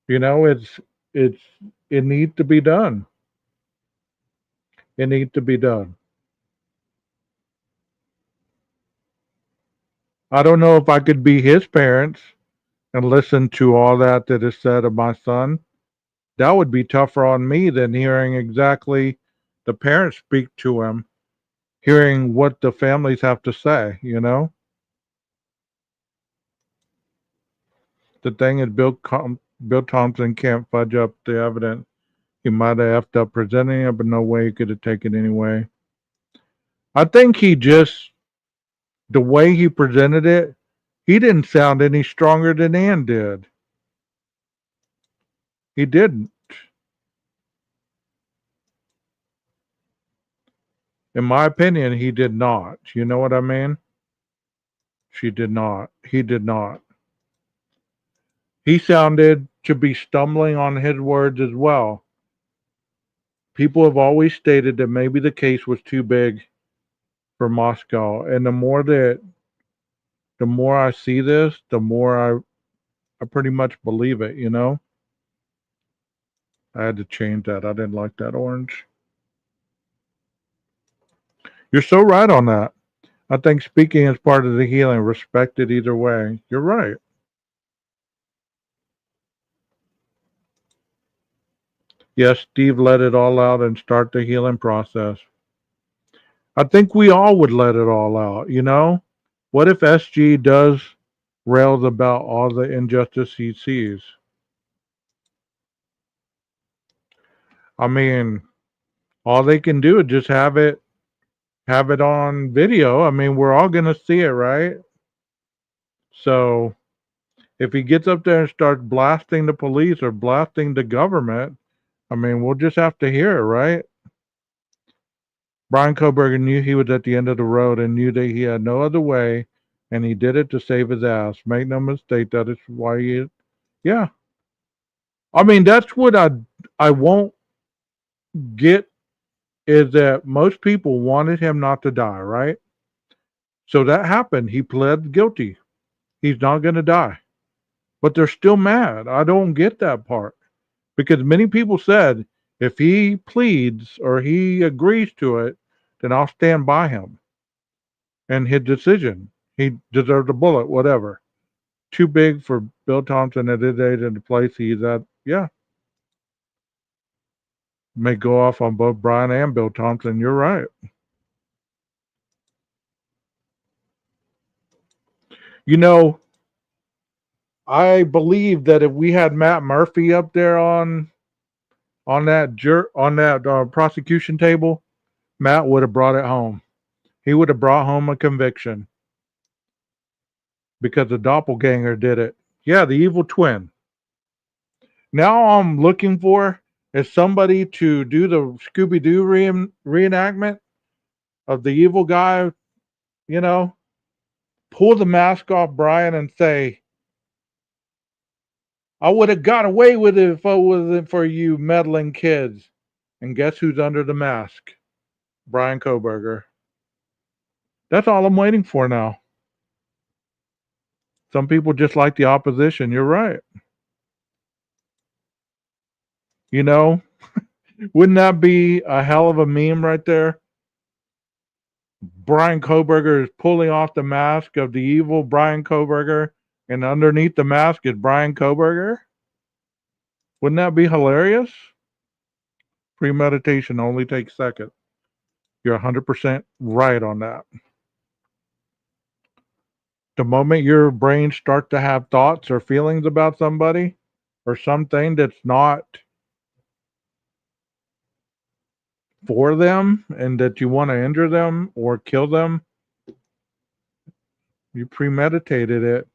You know, it's it needs to be done. It needs to be done. I don't know if I could be his parents and listen to all that is said of my son. That would be tougher on me than hearing exactly the parents speak to him, hearing what the families have to say, you know? The thing is, Bill Thompson can't fudge up the evidence. He might have effed up presenting it, but no way he could have taken it anyway. I think the way he presented it, he didn't sound any stronger than Ann did. He didn't. In my opinion, he did not. You know what I mean? She did not. He did not. He sounded to be stumbling on his words as well. People have always stated that maybe the case was too big for Moscow. And the more I see this, the more I pretty much believe it, you know? I had to change that. I didn't like that orange. You're so right on that. I think speaking is part of the healing, respected either way. You're right. Yes, Steve let it all out and start the healing process. I think we all would let it all out, you know? What if SG does rails about all the injustice he sees? I mean, all they can do is just have it on video. I mean, we're all gonna see it, right? So if he gets up there and starts blasting the police or blasting the government, I mean, we'll just have to hear it, right? Brian Koberger knew he was at the end of the road and knew that he had no other way, and he did it to save his ass. Make no mistake, that is why he. Yeah, I mean, that's what I won't get is that most people wanted him not to die, right? So that happened. He pled guilty. He's not going to die, but they're still mad. I don't get that part because many people said if he pleads or he agrees to it, then I'll stand by him and his decision. He deserved a bullet, whatever. Too big for Bill Thompson at his age and the place he's at. Yeah, may go off on both Brian and Bill Thompson. You're right. You know, I believe that if we had Matt Murphy up there on that prosecution table, Matt would have brought it home. He would have brought home a conviction because the doppelganger did it. Yeah, the evil twin. Now all I'm looking for is somebody to do the Scooby Doo reenactment of the evil guy, you know, pull the mask off Brian and say, I would have got away with it if it wasn't for you meddling kids. And guess who's under the mask? Brian Koberger. That's all I'm waiting for now. Some people just like the opposition. You're right. You know, wouldn't that be a hell of a meme right there? Brian Koberger is pulling off the mask of the evil Brian Koberger, and underneath the mask is Brian Koberger. Wouldn't that be hilarious? Premeditation only takes seconds. You're 100% right on that. The moment your brain starts to have thoughts or feelings about somebody or something that's not for them and that you want to injure them or kill them, you premeditated it.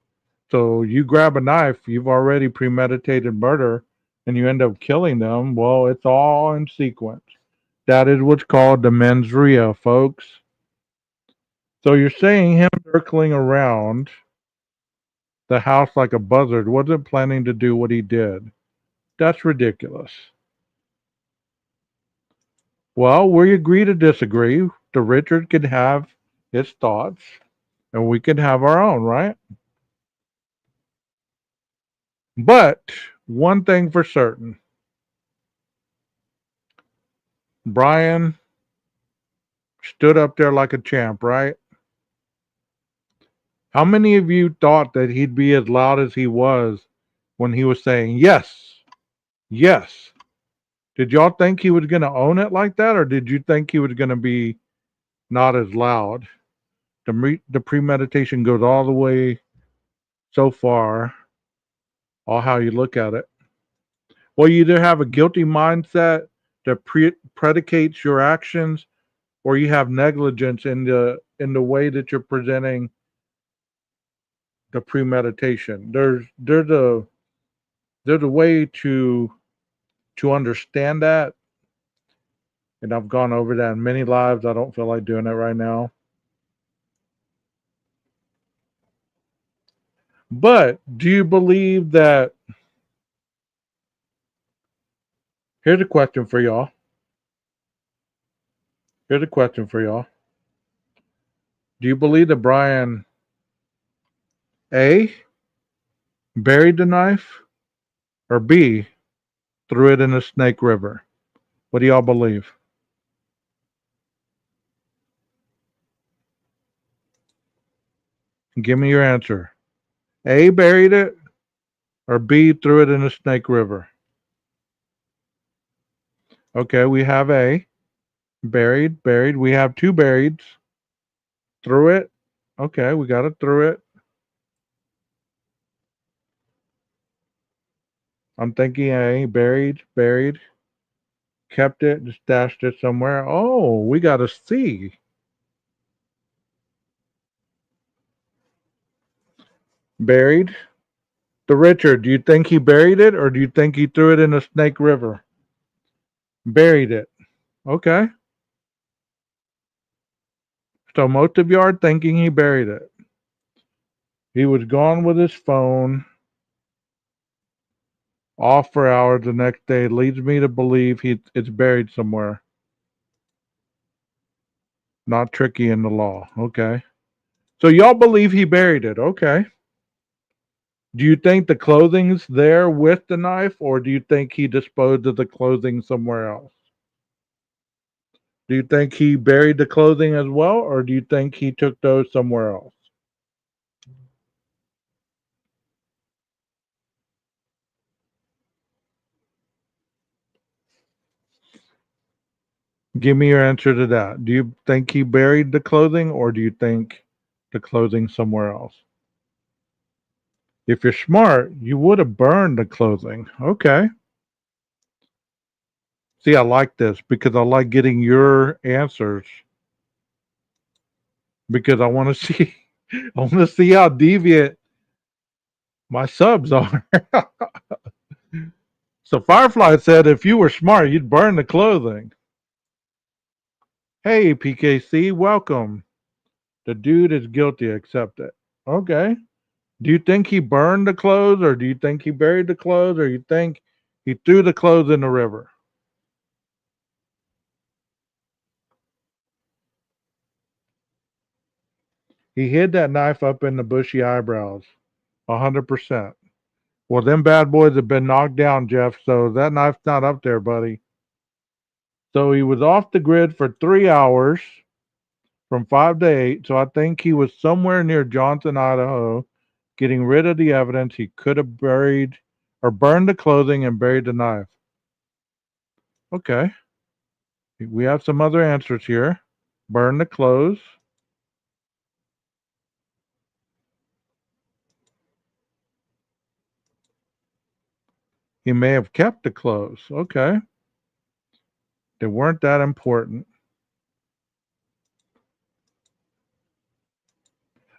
So you grab a knife, you've already premeditated murder, and you end up killing them. Well, it's all in sequence. That is what's called the mens rea, folks. So you're saying him circling around the house like a buzzard wasn't planning to do what he did. That's ridiculous. Well, we agree to disagree. The Richard can have his thoughts, and we can have our own, right? But one thing for certain, Brian stood up there like a champ, right? How many of you thought that he'd be as loud as he was when he was saying, yes, yes? Did y'all think he was going to own it like that, or did you think he was going to be not as loud? The premeditation goes all the way so far, all how you look at it. Well, you either have a guilty mindset that predicates your actions, or you have negligence in the way that you're presenting the premeditation. There's a way to understand that, and I've gone over that in many lives. I don't feel like doing it right now. But do you believe that? Here's a question for y'all. Here's a question for y'all. Do you believe that Brian A buried the knife, or B threw it in the Snake River? What do y'all believe? Give me your answer. A buried it, or B threw it in the Snake River? Okay, we have A buried. We have two burieds. Threw it. Okay, we got it through it. I'm thinking A buried, kept it, just stashed it somewhere. Oh, we got a C. Buried. The Richard, do you think he buried it, or do you think he threw it in the Snake River? Buried it. Okay. So most of you are thinking he buried it. He was gone with his phone, off for hours the next day. Leads me to believe it's buried somewhere. Not tricky in the law. Okay. So y'all believe he buried it. Okay. Do you think the clothing's there with the knife, or do you think he disposed of the clothing somewhere else? Do you think he buried the clothing as well, or do you think he took those somewhere else? Give me your answer to that. Do you think he buried the clothing, or do you think the clothing somewhere else? If you're smart, you would have burned the clothing. Okay. See, I like this because I like getting your answers because I want to see I want to see how deviant my subs are. So Firefly said if you were smart, you'd burn the clothing. Hey PKC, welcome. The dude is guilty, accept it. Okay. Do you think he burned the clothes, or do you think he buried the clothes, or you think he threw the clothes in the river? He hid that knife up in the bushy eyebrows. 100%. Well, them bad boys have been knocked down, Jeff, so that knife's not up there, buddy. So he was off the grid for 3 hours from 5 to 8. So I think he was somewhere near Johnson, Idaho, getting rid of the evidence. He could have buried or burned the clothing and buried the knife. Okay. We have some other answers here. Burn the clothes. He may have kept the clothes. Okay. They weren't that important.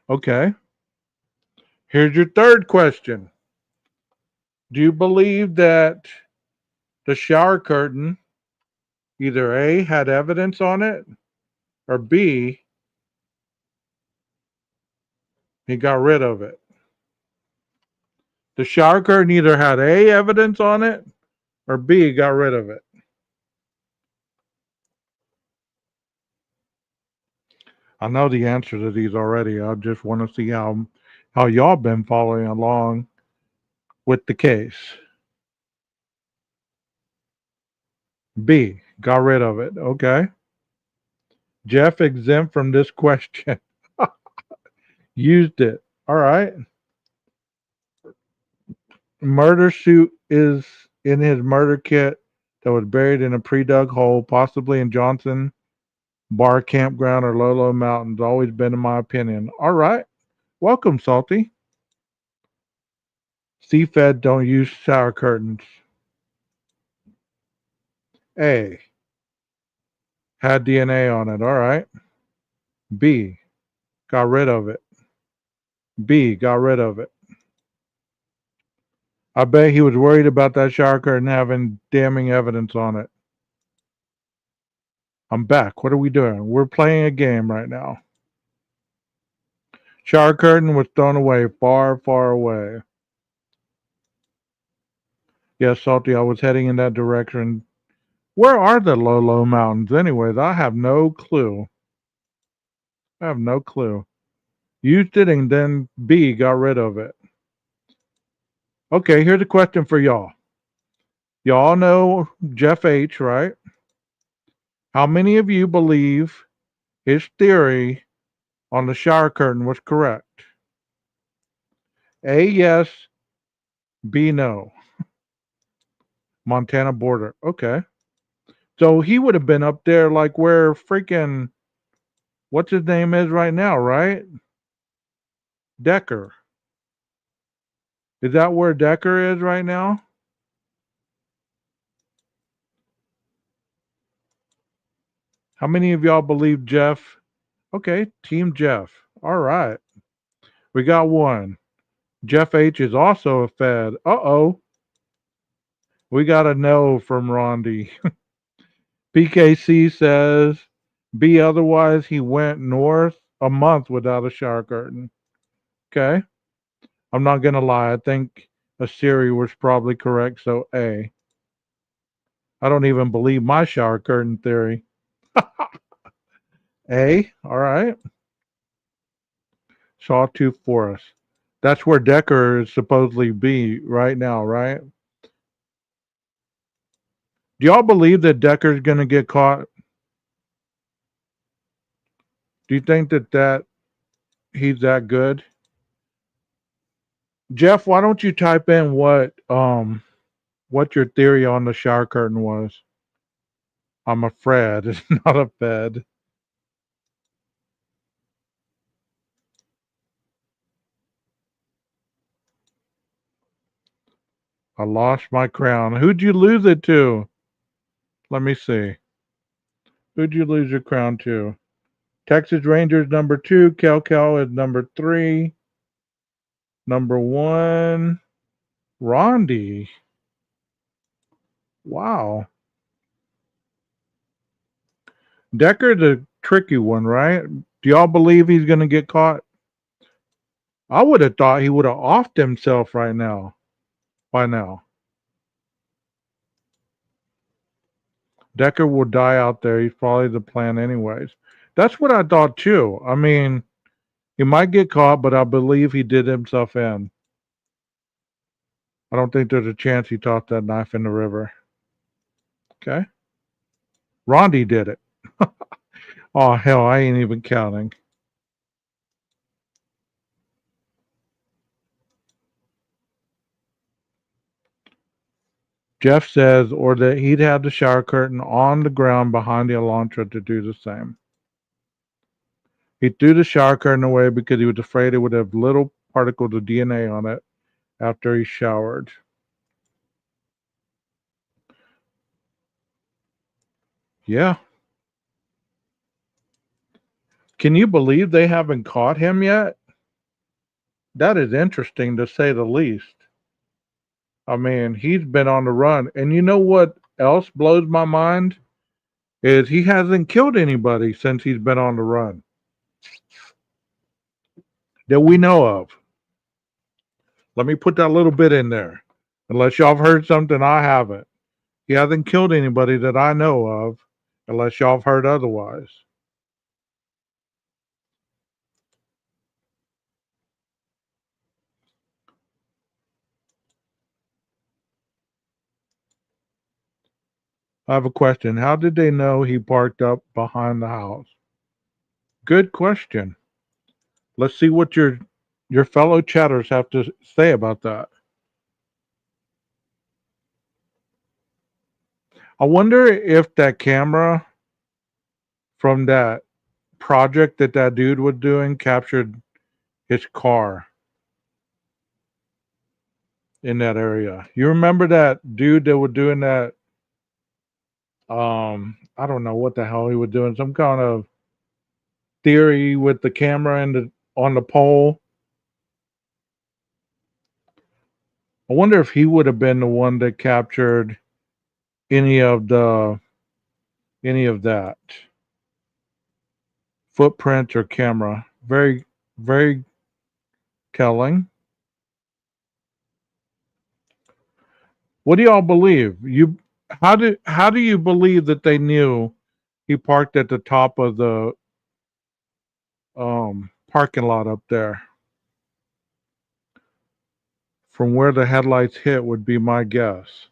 Okay. Here's your third question. Do you believe that the shower curtain either A, had evidence on it, or B, he got rid of it? The shower curtain either had A, evidence on it, or B, got rid of it. I know the answer to these already. I just want to see how y'all been following along with the case. B, got rid of it. Okay. Jeff exempt from this question. Used it. All right. Murder suit is in his murder kit that was buried in a pre-dug hole, possibly in Johnson Bar Campground or Lolo Mountains. Always been in my opinion. All right. Welcome, Salty. Seafed don't use shower curtains. A, had DNA on it. All right. B, got rid of it. B, got rid of it. I bet he was worried about that shower curtain having damning evidence on it. I'm back. What are we doing? We're playing a game right now. Shower curtain was thrown away far, far away. Yes, Salty, I was heading in that direction. Where are the Lolo Mountains, anyways? I have no clue. I have no clue. Used it and then B, got rid of it. Okay, here's a question for y'all. Y'all know Jeff H., right? How many of you believe his theory on the shower curtain was correct? A, yes. B, no. Montana border. Okay. So he would have been up there like where freaking, what's his name is right now, right? Decker. Is that where Decker is right now? How many of y'all believe Jeff? Okay, Team Jeff. All right. We got one. Jeff H is also a Fed. Uh-oh. We got a no from Rondi. PKC says B, otherwise he went north a month without a shower curtain. Okay. I'm not going to lie. I think a Siri was probably correct. So A. I don't even believe my shower curtain theory. A. All right. Sawtooth Forest. That's where Decker is supposedly be right now, right? Do y'all believe that Decker's going to get caught? Do you think that he's that good? Jeff, why don't you type in what your theory on the shower curtain was? I'm a Fred. It's not a Fed. I lost my crown. Who'd you lose it to? Let me see. Who'd you lose your crown to? Texas Rangers number 2. Cal is number 3. Number 1. Rondi. Wow. Decker's a tricky one, right? Do y'all believe he's going to get caught? I would have thought he would have offed himself right now. By now. Decker will die out there. He's probably the plan anyways. That's what I thought too. I mean, he might get caught, but I believe he did himself in. I don't think there's a chance he tossed that knife in the river. Okay. Rondi did it. Oh, hell, I ain't even counting. Jeff says, or that he'd have the shower curtain on the ground behind the Elantra to do the same. He threw the shower curtain away because he was afraid it would have little particles of DNA on it after he showered. Yeah. Can you believe they haven't caught him yet? That is interesting to say the least. I mean, he's been on the run. And you know what else blows my mind? Is he hasn't killed anybody since he's been on the run that we know of. Let me put that little bit in there. Unless y'all have heard something I haven't. He hasn't killed anybody that I know of, unless y'all have heard otherwise. I have a question. How did they know he parked up behind the house? Good question. Let's see what your fellow chatters have to say about that. I wonder if that camera from that project that that dude was doing captured his car in that area. You remember that dude that was doing that? I don't know what the hell he was doing. Some kind of theory with the camera and on the pole. I wonder if he would have been the one that captured any of that footprint or camera. Very, very telling. What do y'all believe? How do you believe that they knew he parked at the top of the parking lot up there? From where the headlights hit would be my guess.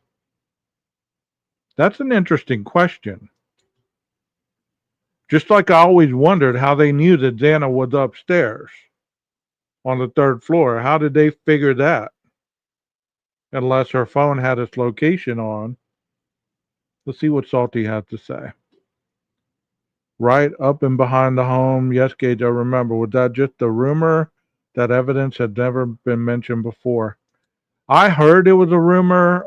That's an interesting question. Just like I always wondered how they knew that Xana was upstairs on the third floor. How did they figure that? Unless her phone had its location on. Let's see what Salty has to say. Right up and behind the home. Yes, Gage, I remember. Was that just a rumor? That evidence had never been mentioned before. I heard it was a rumor.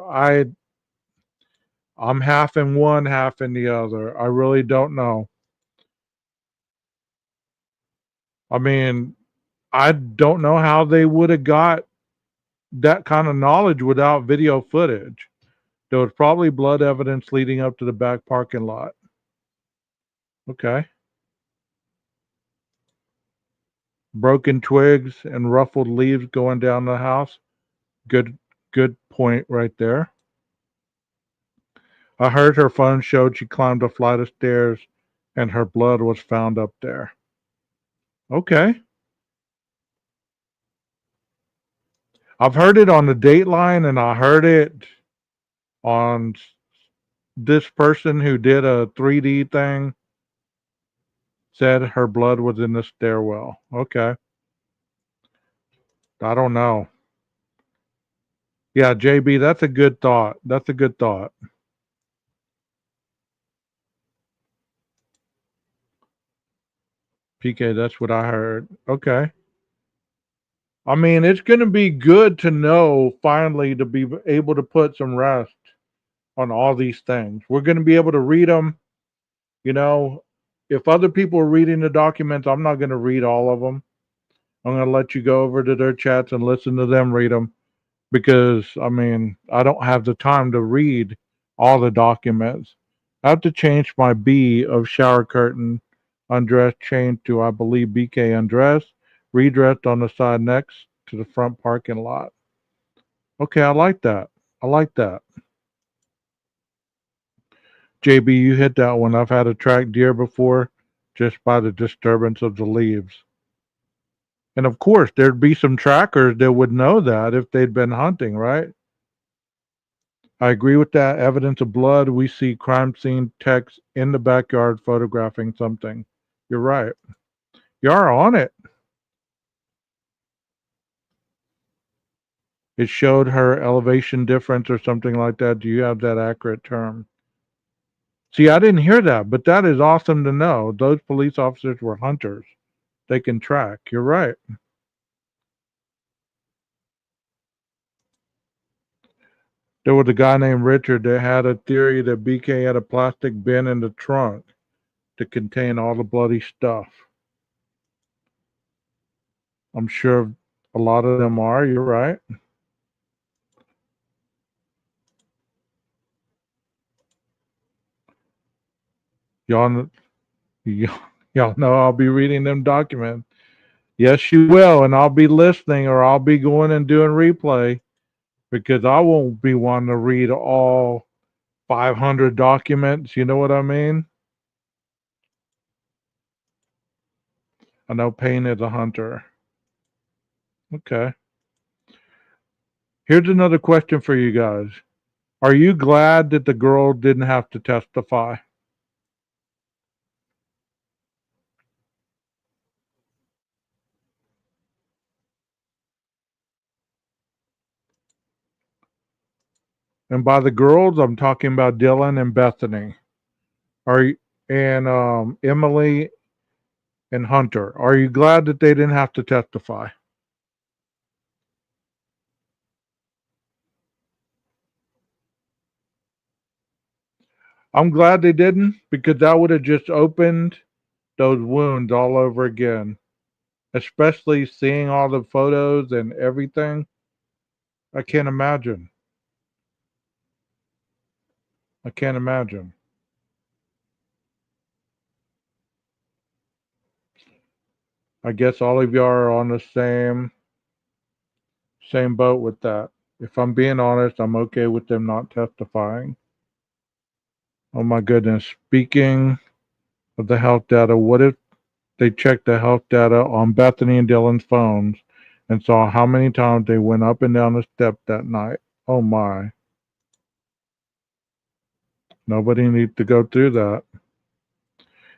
I'm half in one, half in the other. I really don't know. I mean, I don't know how they would have got that kind of knowledge without video footage. There was probably blood evidence leading up to the back parking lot. Okay. Broken twigs and ruffled leaves going down the house. Good point right there. I heard her phone showed she climbed a flight of stairs and her blood was found up there. Okay. I've heard it on the Dateline and I heard it on this person who did a 3D thing said her blood was in the stairwell. Okay. I don't know. Yeah, JB, that's a good thought. That's a good thought. PK, that's what I heard. Okay. I mean, it's going to be good to know finally to be able to put some rest on all these things. We're going to be able to read them. You know, if other people are reading the documents, I'm not going to read all of them. I'm going to let you go over to their chats and listen to them read them because, I mean, I don't have the time to read all the documents. I have to change my B of shower curtain undressed change to, I believe, BK undressed, redressed on the side next to the front parking lot. Okay, I like that. I like that. JB, you hit that one. I've had to track deer before just by the disturbance of the leaves. And of course, there'd be some trackers that would know that if they'd been hunting, right? I agree with that. Evidence of blood. We see crime scene text in the backyard photographing something. You're right. You are on it. It showed her elevation difference or something like that. Do you have that accurate term? See, I didn't hear that, but that is awesome to know. Those police officers were hunters. They can track. You're right. There was a guy named Richard that had a theory that BK had a plastic bin in the trunk to contain all the bloody stuff. I'm sure A lot of them are. You're right. Y'all, y'all know I'll be reading them documents. Yes, you will, and I'll be listening, or I'll be going and doing replay because I won't be wanting to read all 500 documents. You know what I mean? I know Payne is a hunter. Okay. Here's another question for you guys. Are you glad that the girl didn't have to testify? And by the girls, I'm talking about Dylan and Bethany. Are you, and Emily and Hunter. Are you glad that they didn't have to testify? I'm glad they didn't because that would have just opened those wounds all over again. Especially seeing all the photos and everything. I can't imagine. I can't imagine. I guess all of y'all are on the same boat with that. If I'm being honest, I'm okay with them not testifying. Oh my goodness. Speaking of the health data, what if they checked the health data on Bethany and Dylan's phones and saw how many times they went up and down the steps that night? Oh my. Nobody needs to go through that.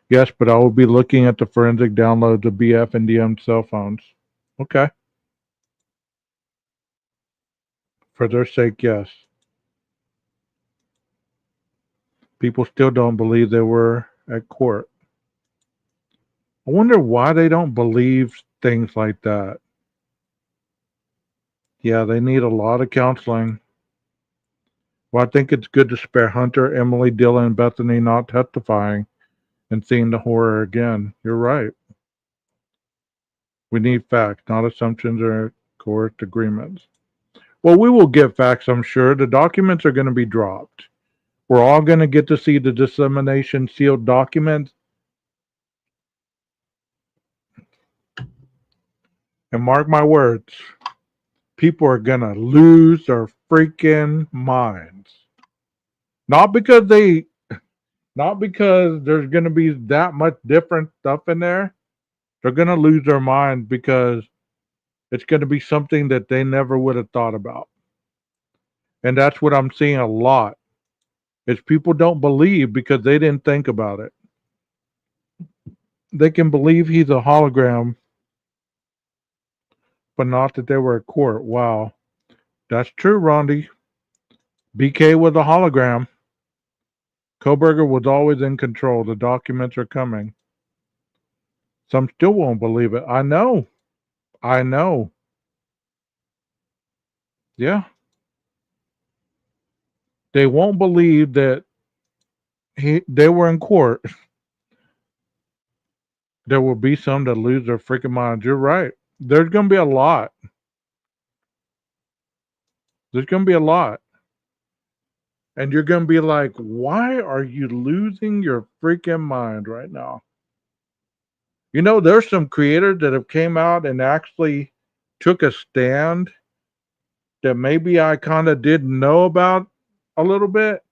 Yes, but I will be looking at the forensic downloads of BF and DM cell phones. Okay. For their sake, yes. People still don't believe they were at court. I wonder why they don't believe things like that. Yeah, they need a lot of counseling. Well, I think it's good to spare Hunter, Emily, Dylan, and Bethany not testifying and seeing the horror again. You're right. We need facts, not assumptions or coerced agreements. Well, we will get facts, I'm sure. The documents are going to be dropped. We're all going to get to see the dissemination sealed documents. And mark my words, people are going to lose their freaking minds. Not because they, not because there's going to be that much different stuff in there. They're going to lose their minds because it's going to be something that they never would have thought about. And that's what I'm seeing a lot. Is people don't believe because they didn't think about it. They can believe he's a hologram, but not that they were at court. Wow. That's true, Rondi. BK was a hologram. Koberger was always in control. The documents are coming. Some still won't believe it. I know. I know. Yeah. They won't believe that they were in court. There will be some that lose their freaking minds. You're right. There's going to be a lot. There's going to be a lot. And you're going to be like, why are you losing your freaking mind right now? You know, there's some creators that have came out and actually took a stand that maybe I kind of didn't know about a little bit.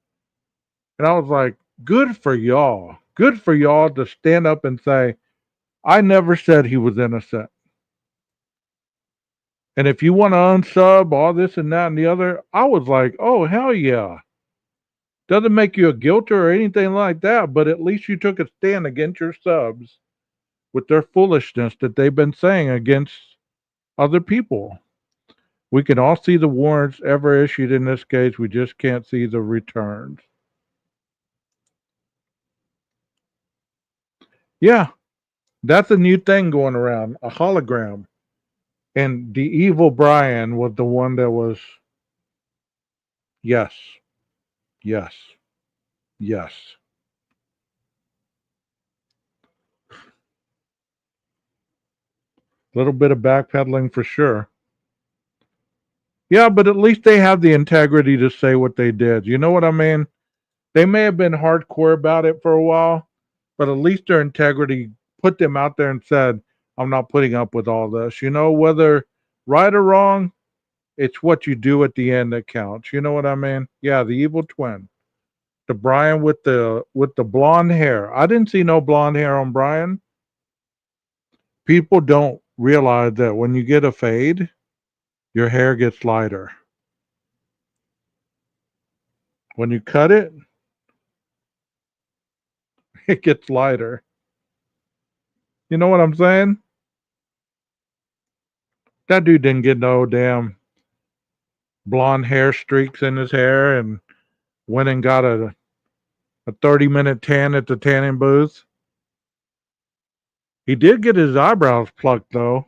And I was like, good for y'all. Good for y'all to stand up and say, I never said he was innocent. And if you want to unsub all this and that and the other, I was like, oh, hell yeah. Doesn't make you a guilter or anything like that, but at least you took a stand against your subs with their foolishness that they've been saying against other people. We can all see the warrants ever issued in this case. We just can't see the returns. Yeah, that's a new thing going around, a hologram. And the evil Brian was the one that was, yes, yes, yes. A little bit of backpedaling for sure. Yeah, but at least they have the integrity to say what they did. You know what I mean? They may have been hardcore about it for a while, but at least their integrity put them out there and said, I'm not putting up with all this. You know, whether right or wrong, it's what you do at the end that counts. You know what I mean? Yeah, the evil twin. The Brian with the blonde hair. I didn't see no blonde hair on Brian. People don't realize that when you get a fade, your hair gets lighter. When you cut it, it gets lighter. You know what I'm saying? That dude didn't get no damn blonde hair streaks in his hair and went and got a 30-minute tan at the tanning booth. He did get his eyebrows plucked though.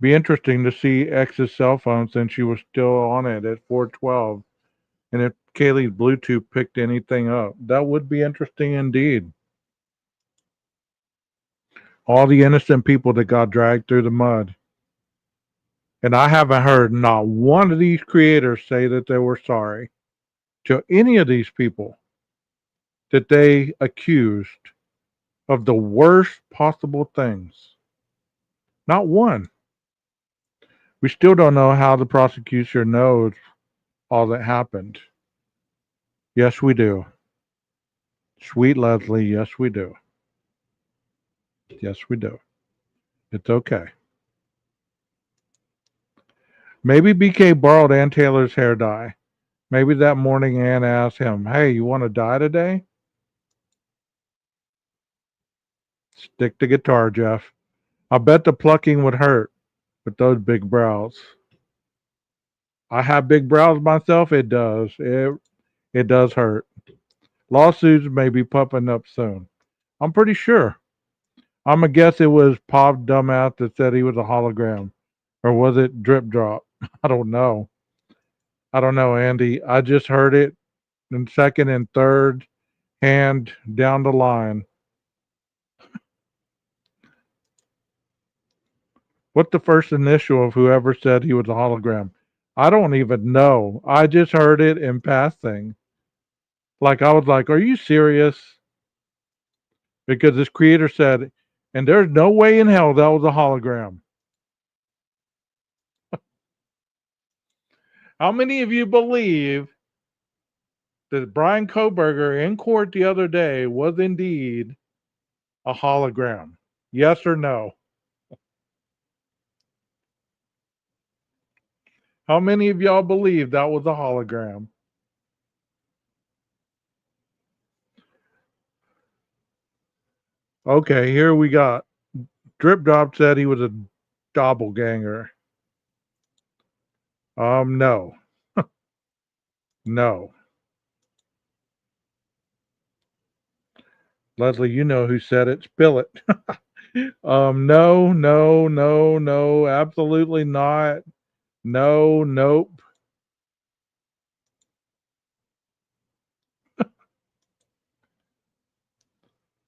Be interesting to see X's cell phone since she was still on it at 412. And if Kaylee's Bluetooth picked anything up, that would be interesting indeed. All the innocent people that got dragged through the mud. And I haven't heard not one of these creators say that they were sorry to any of these people that they accused of the worst possible things. Not one. We still don't know how the prosecution knows all that happened. Yes, we do. Sweet Leslie, yes, we do. Yes, we do. It's okay. Maybe BK borrowed Ann Taylor's hair dye. Maybe that morning Ann asked him, hey, you want to dye today? Stick to guitar, Jeff. I bet the plucking would hurt with those big brows. I have big brows myself. It does. It does hurt. Lawsuits may be popping up soon. I'm pretty sure. I'm gonna guess it was Pop dumbass that said he was a hologram, or was it Drip Drop? I don't know. I don't know, Andy. I just heard it in second and third hand down the line. What's the first initial of whoever said he was a hologram? I don't even know. I just heard it in passing. Like I was like, "Are you serious?" Because this creator said, and there's no way in hell that was a hologram. How many of you believe that Brian Koberger in court the other day was indeed a hologram? Yes or no? How many of y'all believe that was a hologram? Okay, here we got Drip Drop said he was a doppelganger. No. No. Leslie, you know who said it. Spill it. No, no, no, no, absolutely not. No, nope.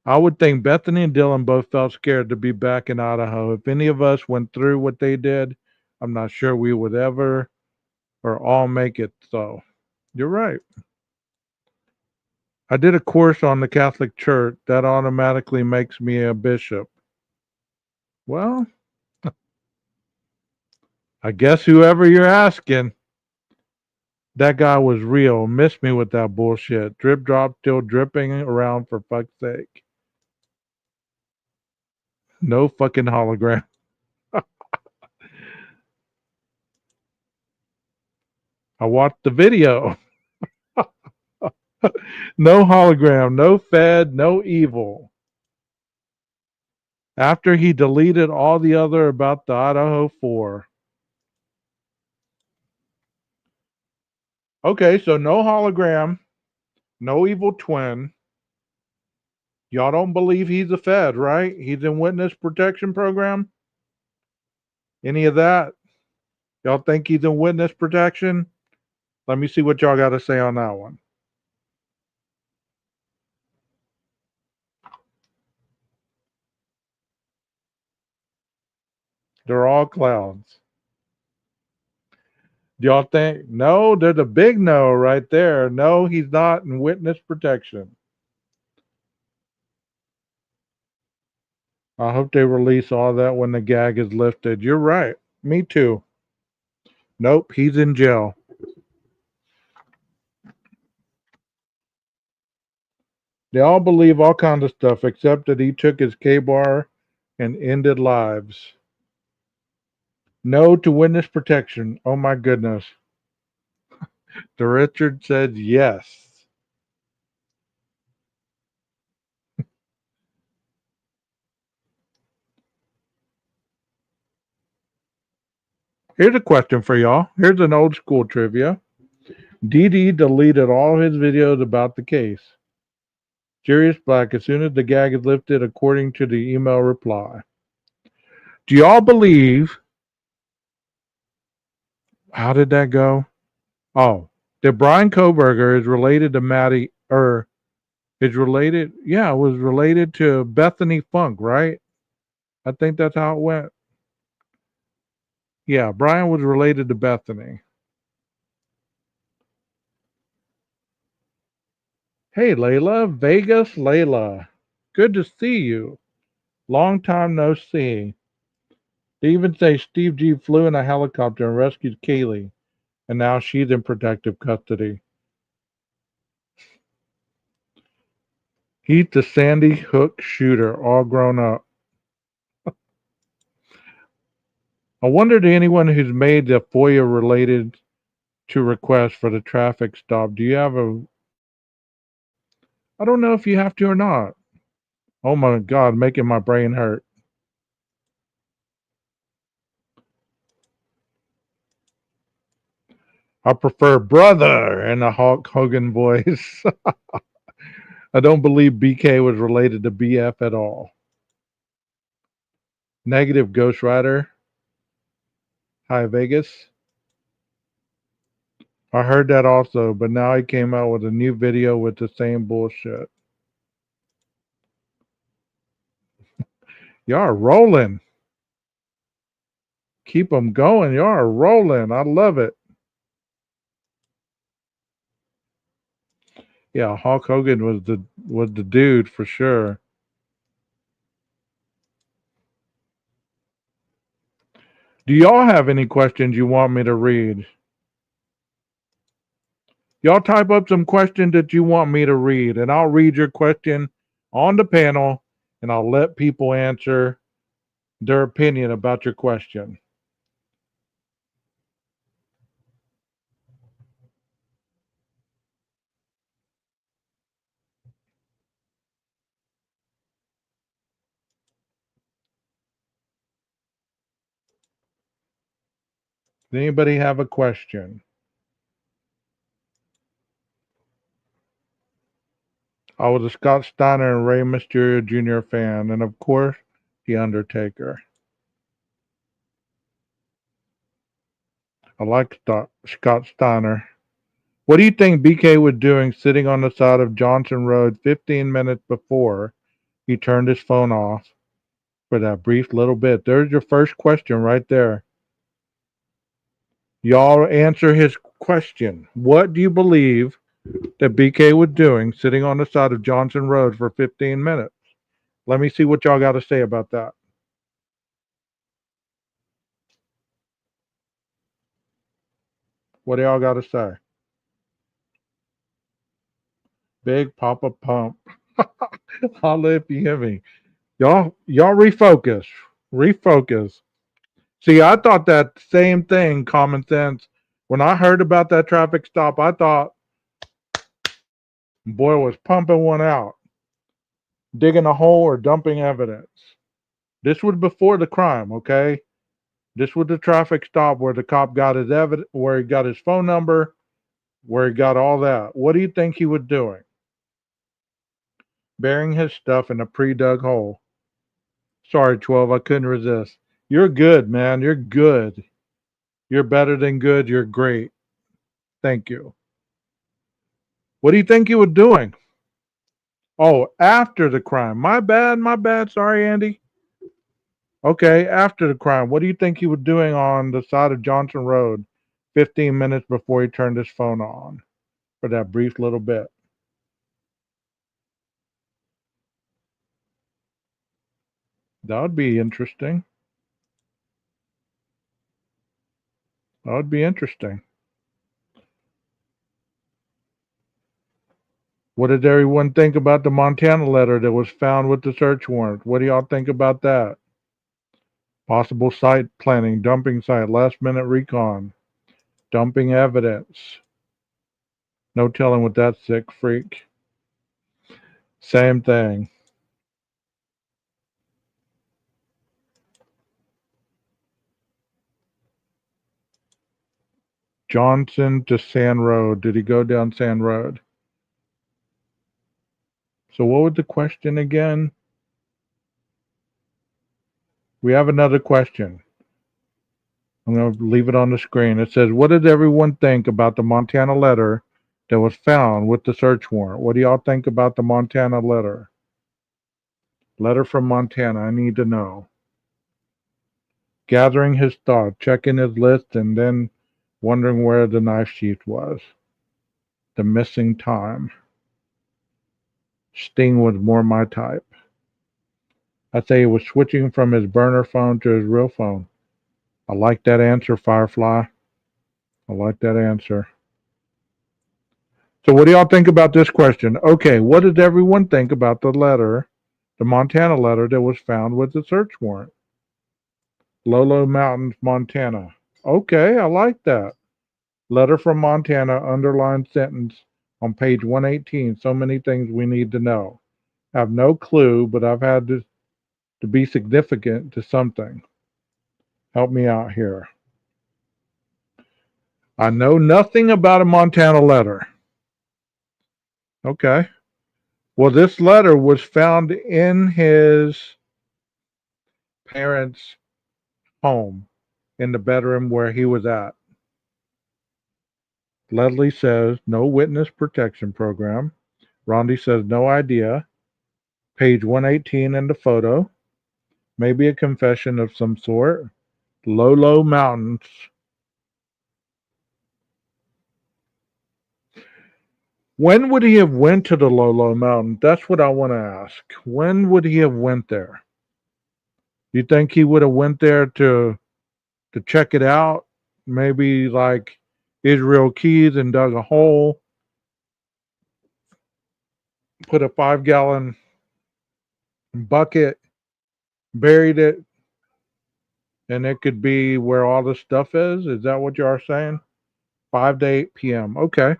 I would think Bethany and Dylan both felt scared to be back in Idaho. If any of us went through what they did, I'm not sure we would ever or all make it. So you're right. I did a course on the Catholic Church. That automatically makes me a bishop. Well, I guess whoever you're asking, that guy was real. Missed me with that bullshit. Drip drop still dripping around for fuck's sake. No fucking hologram. I watched the video. No hologram, no Fed, no evil. After he deleted all the other about the IDAHO4. Okay, so no hologram, no evil twin. Y'all don't believe he's a Fed, right? He's in witness protection program? Any of that? Y'all think he's in witness protection? Let me see what y'all got to say on that one. They're all clowns. Do y'all think? No, there's a big no right there. No, he's not in witness protection. I hope they release all that when the gag is lifted. You're right. Me too. Nope, he's in jail. They all believe all kinds of stuff except that he took his K-bar and ended lives. No to witness protection. Oh my goodness. The Richard said yes. Here's a question for y'all. Here's an old school trivia. DD deleted all his videos about the case. Sirius Black as soon as the gag is lifted, according to the email reply. Do y'all believe? How did that go? Oh, that Brian Koberger is related to Maddie, or is related? Yeah, it was related to Bethany Funk, right? I think that's how it went. Yeah, Brian was related to Bethany. Hey, Layla, Vegas, Layla. Good to see you. Long time no see. They even say Steve G flew in a helicopter and rescued Kaylee, and now she's in protective custody. He's the Sandy Hook shooter, all grown up. I wonder to anyone who's made the FOIA related to request for the traffic stop, do you have a? I don't know if you have to or not. Oh my God, making my brain hurt. I prefer brother in a Hulk Hogan voice. I don't believe BK was related to BF at all. Negative Ghost Rider. Hi Vegas. I heard that also, but now he came out with a new video with the same bullshit. Y'all are rolling. Keep them going. Y'all are rolling. I love it. Yeah, Hulk Hogan was the dude for sure. Do y'all have any questions you want me to read? Y'all type up some questions that you want me to read, and I'll read your question on the panel, and I'll let people answer their opinion about your question. Does anybody have a question? I was a Scott Steiner and Rey Mysterio Jr. fan, and of course, The Undertaker. I like Scott Steiner. What do you think BK was doing sitting on the side of Johnson Road 15 minutes before he turned his phone off for that brief little bit? There's your first question right there. Y'all answer his question. What do you believe that BK was doing sitting on the side of Johnson Road for 15 minutes? Let me see what y'all got to say about that. What do y'all got to say? Big Papa Pump. Holla if you hear me. Y'all refocus. Refocus. See, I thought that same thing, common sense. When I heard about that traffic stop, I thought boy was pumping one out, digging a hole or dumping evidence. This was before the crime, okay? This was the traffic stop where the cop got his evidence, where he got his phone number, where he got all that. What do you think he was doing? Burying his stuff in a pre-dug hole. Sorry, 12, I couldn't resist. You're good, man. You're good. You're better than good. You're great. Thank you. What do you think he was doing? Oh, after the crime. My bad. My bad. Sorry, Andy. Okay, after the crime, what do you think he was doing on the side of Johnson Road 15 minutes before he turned his phone on for that brief little bit? That would be interesting. That would be interesting. What did everyone think about the Montana letter that was found with the search warrant? What do y'all think about that? Possible site planning, dumping site, last minute recon, dumping evidence. No telling what that sick freak. Same thing. Johnson to Sand Road. Did he go down Sand Road? So what was the question again? We have another question. I'm going to leave it on the screen. It says, what did everyone think about the Montana letter that was found with the search warrant? What do y'all think about the Montana letter? Letter from Montana. I need to know. Gathering his thoughts, checking his list, and then wondering where the knife sheath was. The missing time. Sting was more my type. I'd say he was switching from his burner phone to his real phone. I like that answer, Firefly. I like that answer. So what do y'all think about this question? Okay, what did everyone think about the letter, the Montana letter that was found with the search warrant? Lolo Mountains, Montana. Okay, I like that. Letter from Montana, underlined sentence on page 118. So many things we need to know. I have no clue, but I've had to be significant to something. Help me out here. I know nothing about a Montana letter. Okay. Well, this letter was found in his parents' home in the bedroom where he was at. Ledley says no witness protection program. Rondi says no idea. Page 118 in the photo. Maybe a confession of some sort. Lolo Mountains. When would he have went to the Lolo Mountains? That's what I want to ask. When would he have went there? You think he would have went there to check it out? Maybe like Israel Keys and dug a hole, put a 5-gallon bucket, buried it, and it could be where all the stuff is? Is that what you are saying? 5 to 8 p.m. Okay.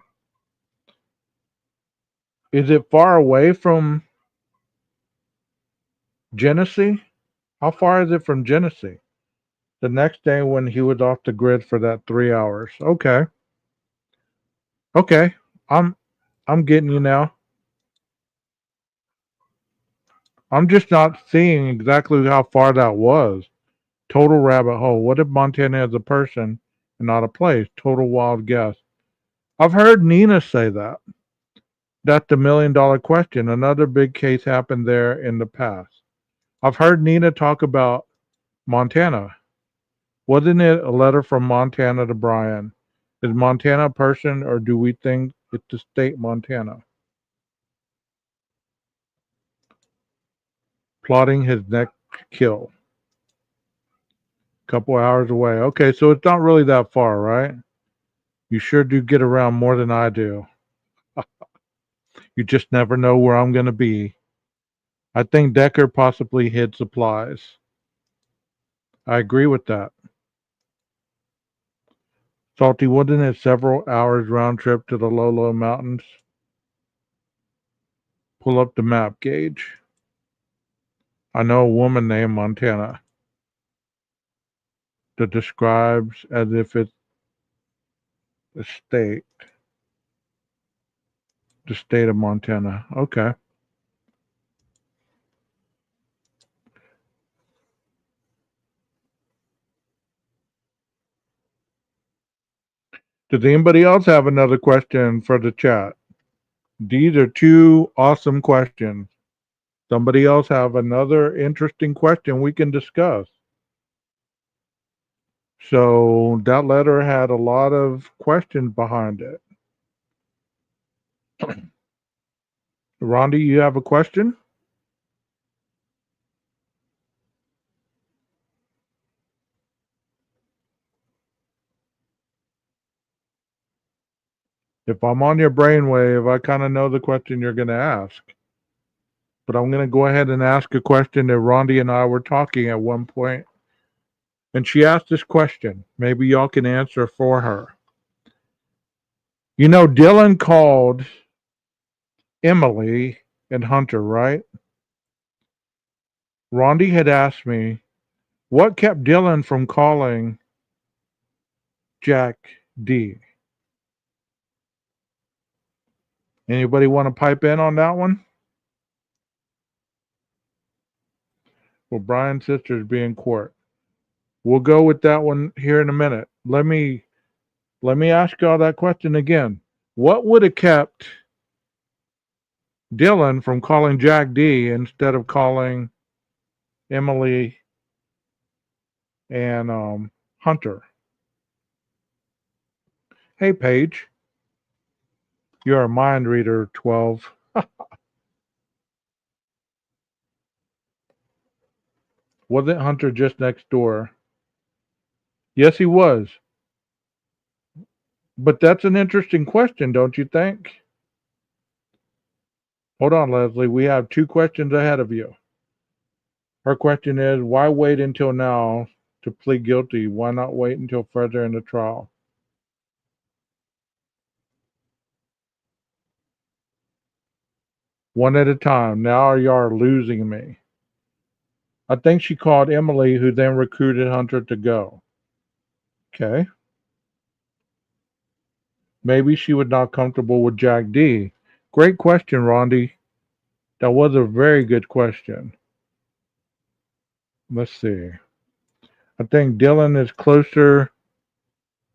Is it far away from Genesee? How far is it from Genesee? The next day when he was off the grid for that 3 hours. Okay. Okay. I'm I'm getting you now. I'm just not seeing exactly how far that was. Total rabbit hole. What if Montana is a person and not a place? Total wild guess. I've heard Nina say that. That's the $1 million question. Another big case happened there in the past. I've heard Nina talk about Montana. Wasn't it a letter from Montana to Brian? Is Montana a person or do we think it's the state Montana? Plotting his next kill. Couple hours away. Okay, so it's not really that far, right? You sure do get around more than I do. You just never know where I'm going to be. I think Decker possibly hid supplies. I agree with that. Salty, wasn't it several hours round trip to the Lolo Mountains? Pull up the map, Gage. I know a woman named Montana that describes as if it's the state. The state of Montana. Okay. Does anybody else have another question for the chat? These are two awesome questions Somebody else have another interesting question we can discuss? So that letter had a lot of questions behind it. Rhonda, you have a question? If I'm on your brainwave, I kind of know the question you're going to ask. But I'm going to go ahead and ask a question that Rhonda and I were talking at one point. And she asked this question. Maybe y'all can answer for her. You know, Dylan called Emily and Hunter, right? Rhonda had asked me, what kept Dylan from calling Jack D? Anybody want to pipe in on that one? Well, Brian's sister's be in court. We'll go with that one here in a minute. Let me ask y'all that question again. What would have kept Dylan from calling Jack D instead of calling Emily and Hunter? Hey, Paige, you're a mind reader, 12. Wasn't Hunter just next door? Yes, he was. But that's an interesting question, don't you think? Hold on, Leslie. We have two questions ahead of you. Her question is, why wait until now to plead guilty? Why not wait until further in the trial? One at a time. Now you are losing me. I think she called Emily, who then recruited Hunter to go. Okay. Maybe she was not comfortable with Jack D. Great question, Rondi. That was a very good question. Let's see. I think Dylan is closer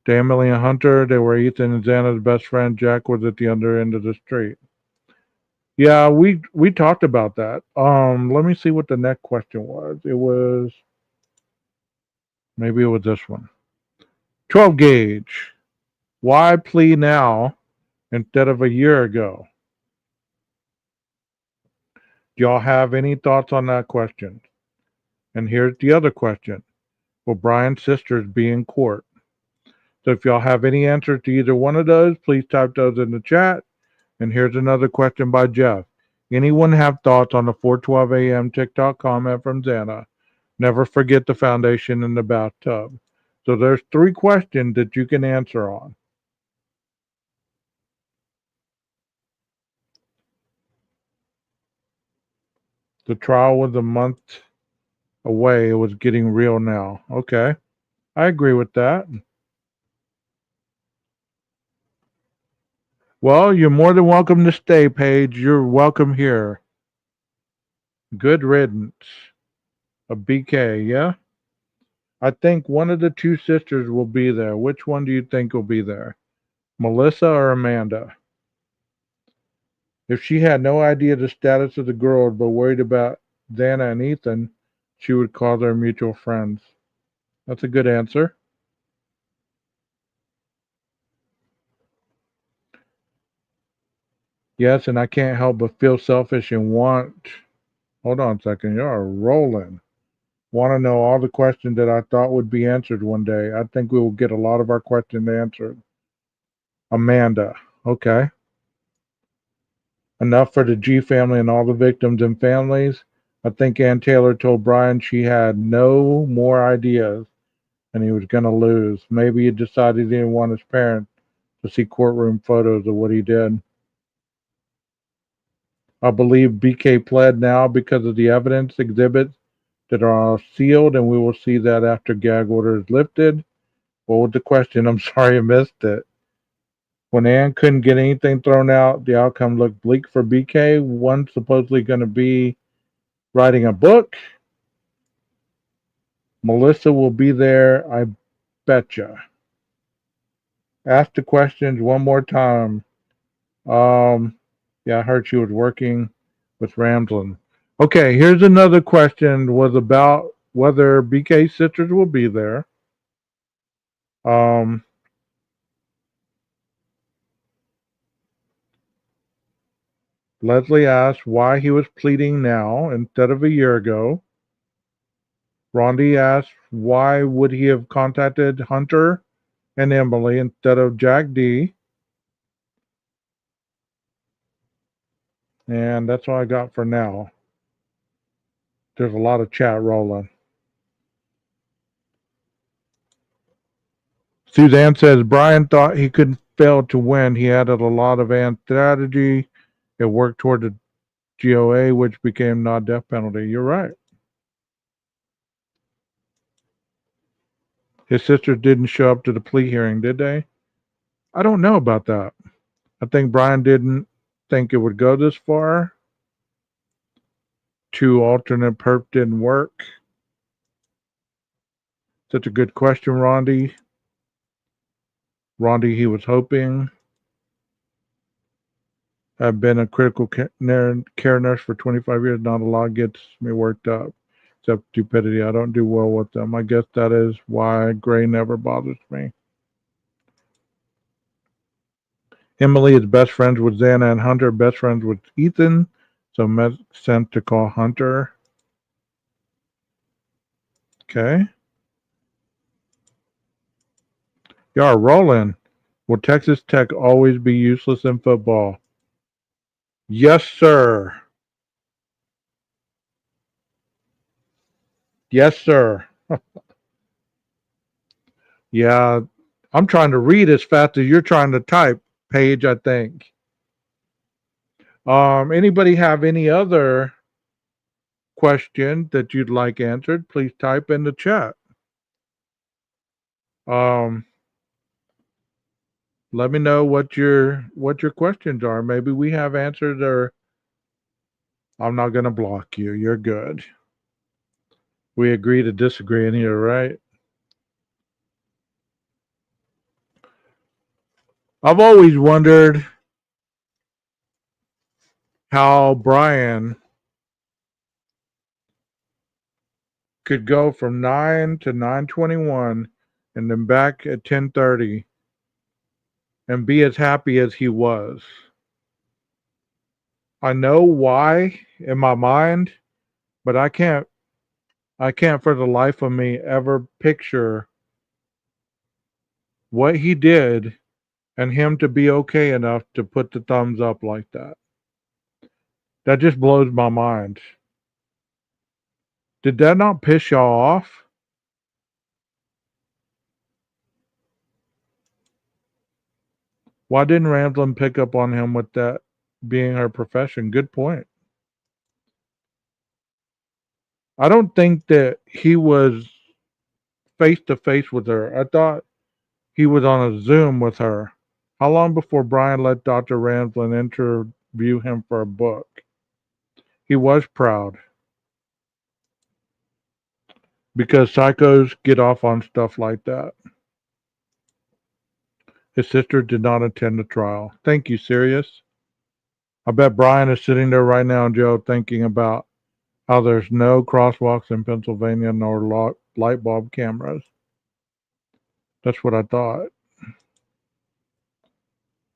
to Emily and Hunter. They were Ethan and Xana's best friend. Jack was at the other end of the street. Yeah, we talked about that. Let me see what the next question was. Maybe it was this one. 12 gauge. Why plea now instead of a year ago? Do y'all have any thoughts on that question? And here's the other question. Will Brian's sisters be in court? So if y'all have any answers to either one of those, please type those in the chat. And here's another question by Jeff. Anyone have thoughts on the 4:12 a.m. TikTok comment from Xana? Never forget the foundation in the bathtub. So there's three questions that you can answer on. The trial was a month away. It was getting real now. Okay. I agree with that. Well, you're more than welcome to stay, Paige. You're welcome here. Good riddance. A BK, yeah? I think one of the two sisters will be there. Which one do you think will be there? Melissa or Amanda? If she had no idea the status of the girls but worried about Xana and Ethan, she would call their mutual friends. That's a good answer. Yes, and I can't help but feel selfish and want. Hold on a second. You're rolling. Want to know all the questions that I thought would be answered one day. I think we will get a lot of our questions answered. Amanda. Okay. Enough for the G family and all the victims and families. I think Ann Taylor told Brian she had no more ideas and he was going to lose. Maybe he decided he didn't want his parents to see courtroom photos of what he did. I believe BK pled now because of the evidence exhibits that are sealed, and we will see that after gag order is lifted. What was the question? I'm sorry I missed it. When Ann couldn't get anything thrown out, the outcome looked bleak for BK. One supposedly going to be writing a book. Melissa will be there, I betcha. Ask the questions one more time. Yeah, I heard she was working with Ramsland. Okay, here's another question was about whether BK's sisters will be there. Um, Leslie asked why he was pleading now instead of a year ago. Rondi asked why would he have contacted Hunter and Emily instead of Jack D. And that's all I got for now. There's a lot of chat rolling. Suzanne says Brian thought he couldn't fail to win. He added a lot of strategy. It worked toward the GOA, which became not death penalty. You're right. His sisters didn't show up to the plea hearing, did they? I don't know about that. I think Brian didn't think it would go this far. Two alternate perp didn't work. Such a good question, Rondi. Rondi, he was hoping. I've been a critical care nurse for 25 years. Not a lot gets me worked up, except stupidity. I don't do well with them. I guess that is why gray never bothers me. Emily is best friends with Xana and Hunter, best friends with Ethan, so it makes sense to call Hunter. Okay. Y'all are rolling. Will Texas Tech always be useless in football? Yes, sir. Yes, sir. Yeah, I'm trying to read as fast as you're trying to type, Paige, I think. Anybody have any other question that you'd like answered? Please type in the chat. Um, Let me know what your questions are. Maybe we have answers, or I'm not going to block you. You're good. We agree to disagree in here, right? I've always wondered how Brian could go from 9 to 9:21 and then back at 10:30 and be as happy as he was. I know why in my mind, but I can't for the life of me ever picture what he did and him to be okay enough to put the thumbs up like that. That just blows my mind. Did that not piss y'all off? Why didn't Ramsland pick up on him with that being her profession? Good point. I don't think that he was face to face with her. I thought he was on a Zoom with her. How long before Brian let Dr. Ramsland interview him for a book? He was proud because psychos get off on stuff like that. His sister did not attend the trial. Thank you, Sirius. I bet Brian is sitting there right now, Joe, thinking about how there's no crosswalks in Pennsylvania nor light bulb cameras. That's what I thought.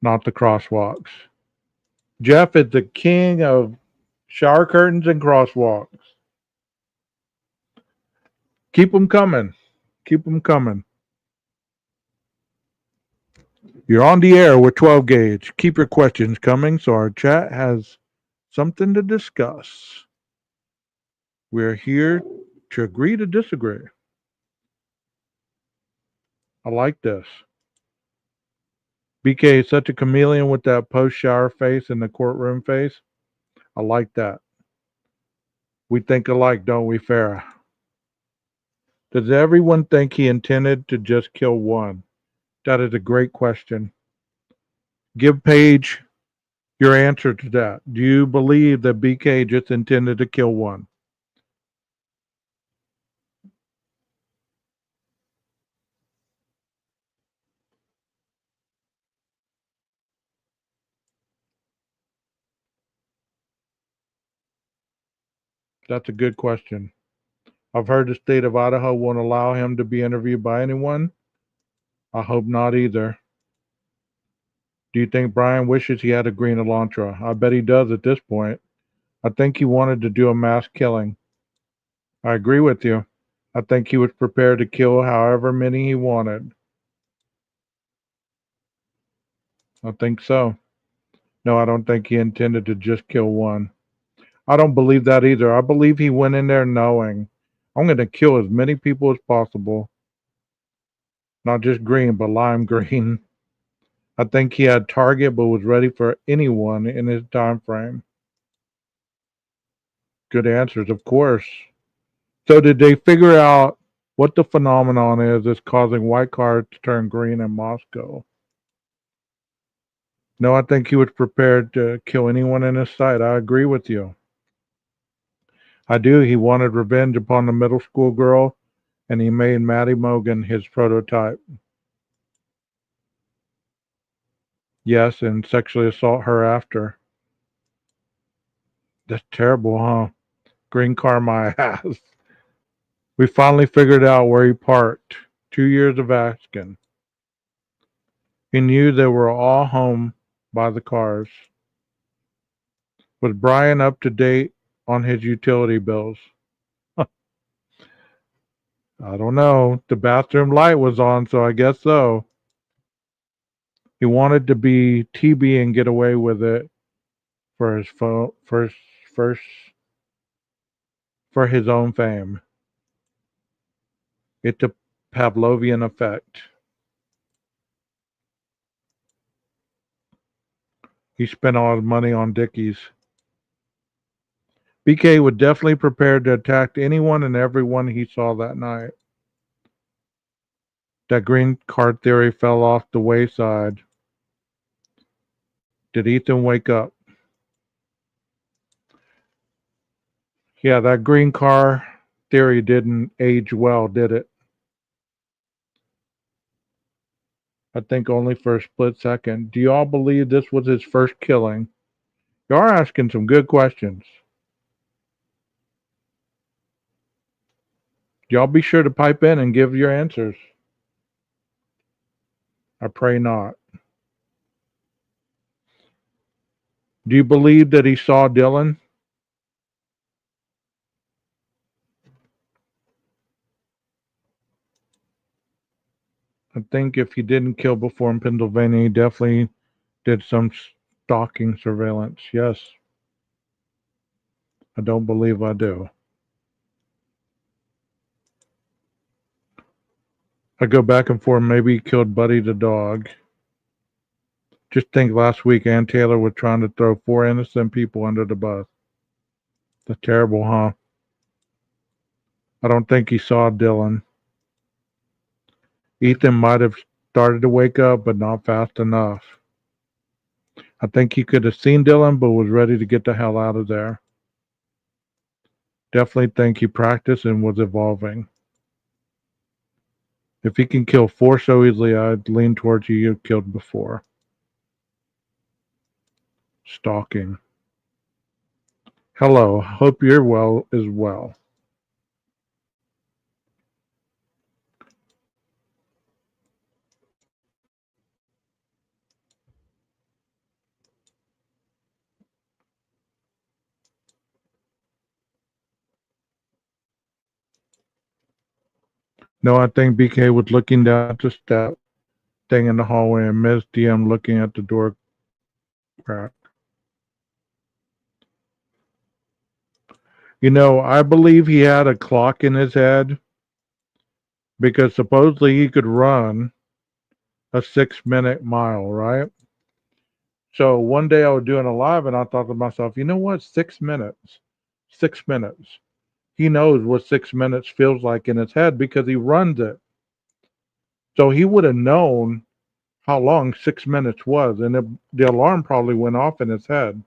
Not the crosswalks. Jeff is the king of shower curtains and crosswalks. Keep them coming. Keep them coming. You're on the air with 12 gauge. Keep your questions coming so our chat has something to discuss. We're here to agree to disagree. I like this. BK is such a chameleon with that post shower face and the courtroom face. I like that. We think alike, don't we, Farah? Does everyone think he intended to just kill one? That is a great question. Give Paige your answer to that. Do you believe that BK just intended to kill one? That's a good question. I've heard the state of Idaho won't allow him to be interviewed by anyone. I hope not either. Do you think Brian wishes he had a green Elantra? I bet he does at this point. I think he wanted to do a mass killing. I agree with you. I think he was prepared to kill however many he wanted. I think so. No, I don't think he intended to just kill one. I don't believe that either. I believe he went in there knowing I'm going to kill as many people as possible. Not just green, but lime green. I think he had target but was ready for anyone in his time frame. Good answers, of course. So did they figure out what the phenomenon is that's causing white cars to turn green in Moscow? No, I think he was prepared to kill anyone in his sight. I agree with you. I do. He wanted revenge upon the middle school girl, and he made Maddie Mogan his prototype. Yes, and sexually assault her after. That's terrible, huh? Green car my ass. We finally figured out where he parked. 2 years of asking. He knew they were all home by the cars. Was Brian up to date on his utility bills? I don't know. The bathroom light was on, so I guess so. He wanted to be TB and get away with it for his first for his own fame. It's a Pavlovian effect. He spent all his money on Dickies. BK was definitely prepared to attack anyone and everyone he saw that night. That green card theory fell off the wayside. Did Ethan wake up? Yeah, that green car theory didn't age well, did it? I think only for a split second. Do y'all believe this was his first killing? Y'all are asking some good questions. Y'all be sure to pipe in and give your answers. I pray not. Do you believe that he saw Dylan? I think if he didn't kill before in Pennsylvania, he definitely did some stalking surveillance. Yes. I don't believe I do. I go back and forth. Maybe he killed Buddy the dog. Just think last week Ann Taylor was trying to throw 4 innocent people under the bus. That's terrible, huh? I don't think he saw Dylan. Ethan might have started to wake up, but not fast enough. I think he could have seen Dylan, but was ready to get the hell out of there. Definitely think he practiced and was evolving. If he can kill 4 so easily, I'd lean towards you killed before. Stalking. Hello, hope you're well as well. No, I think BK was looking down at the step thing in the hallway and missed DM looking at the door crack. You know, I believe he had a clock in his head because supposedly he could run a 6 minute mile, right? So one day I was doing a live and I thought to myself, you know what? 6 minutes. 6 minutes. He knows what 6 minutes feels like in his head because he runs it. So he would have known how long 6 minutes was, and the alarm probably went off in his head.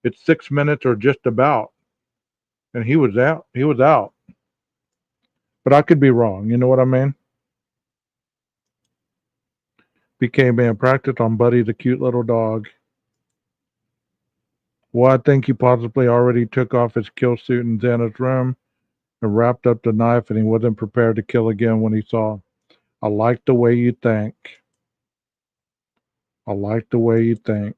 It's 6 minutes or just about, and he was out. He was out. But I could be wrong. You know what I mean? Became man practice on Buddy, the cute little dog. Well, I think he possibly already took off his kill suit in Xana's room and wrapped up the knife, and he wasn't prepared to kill again when he saw him. I like the way you think. I like the way you think.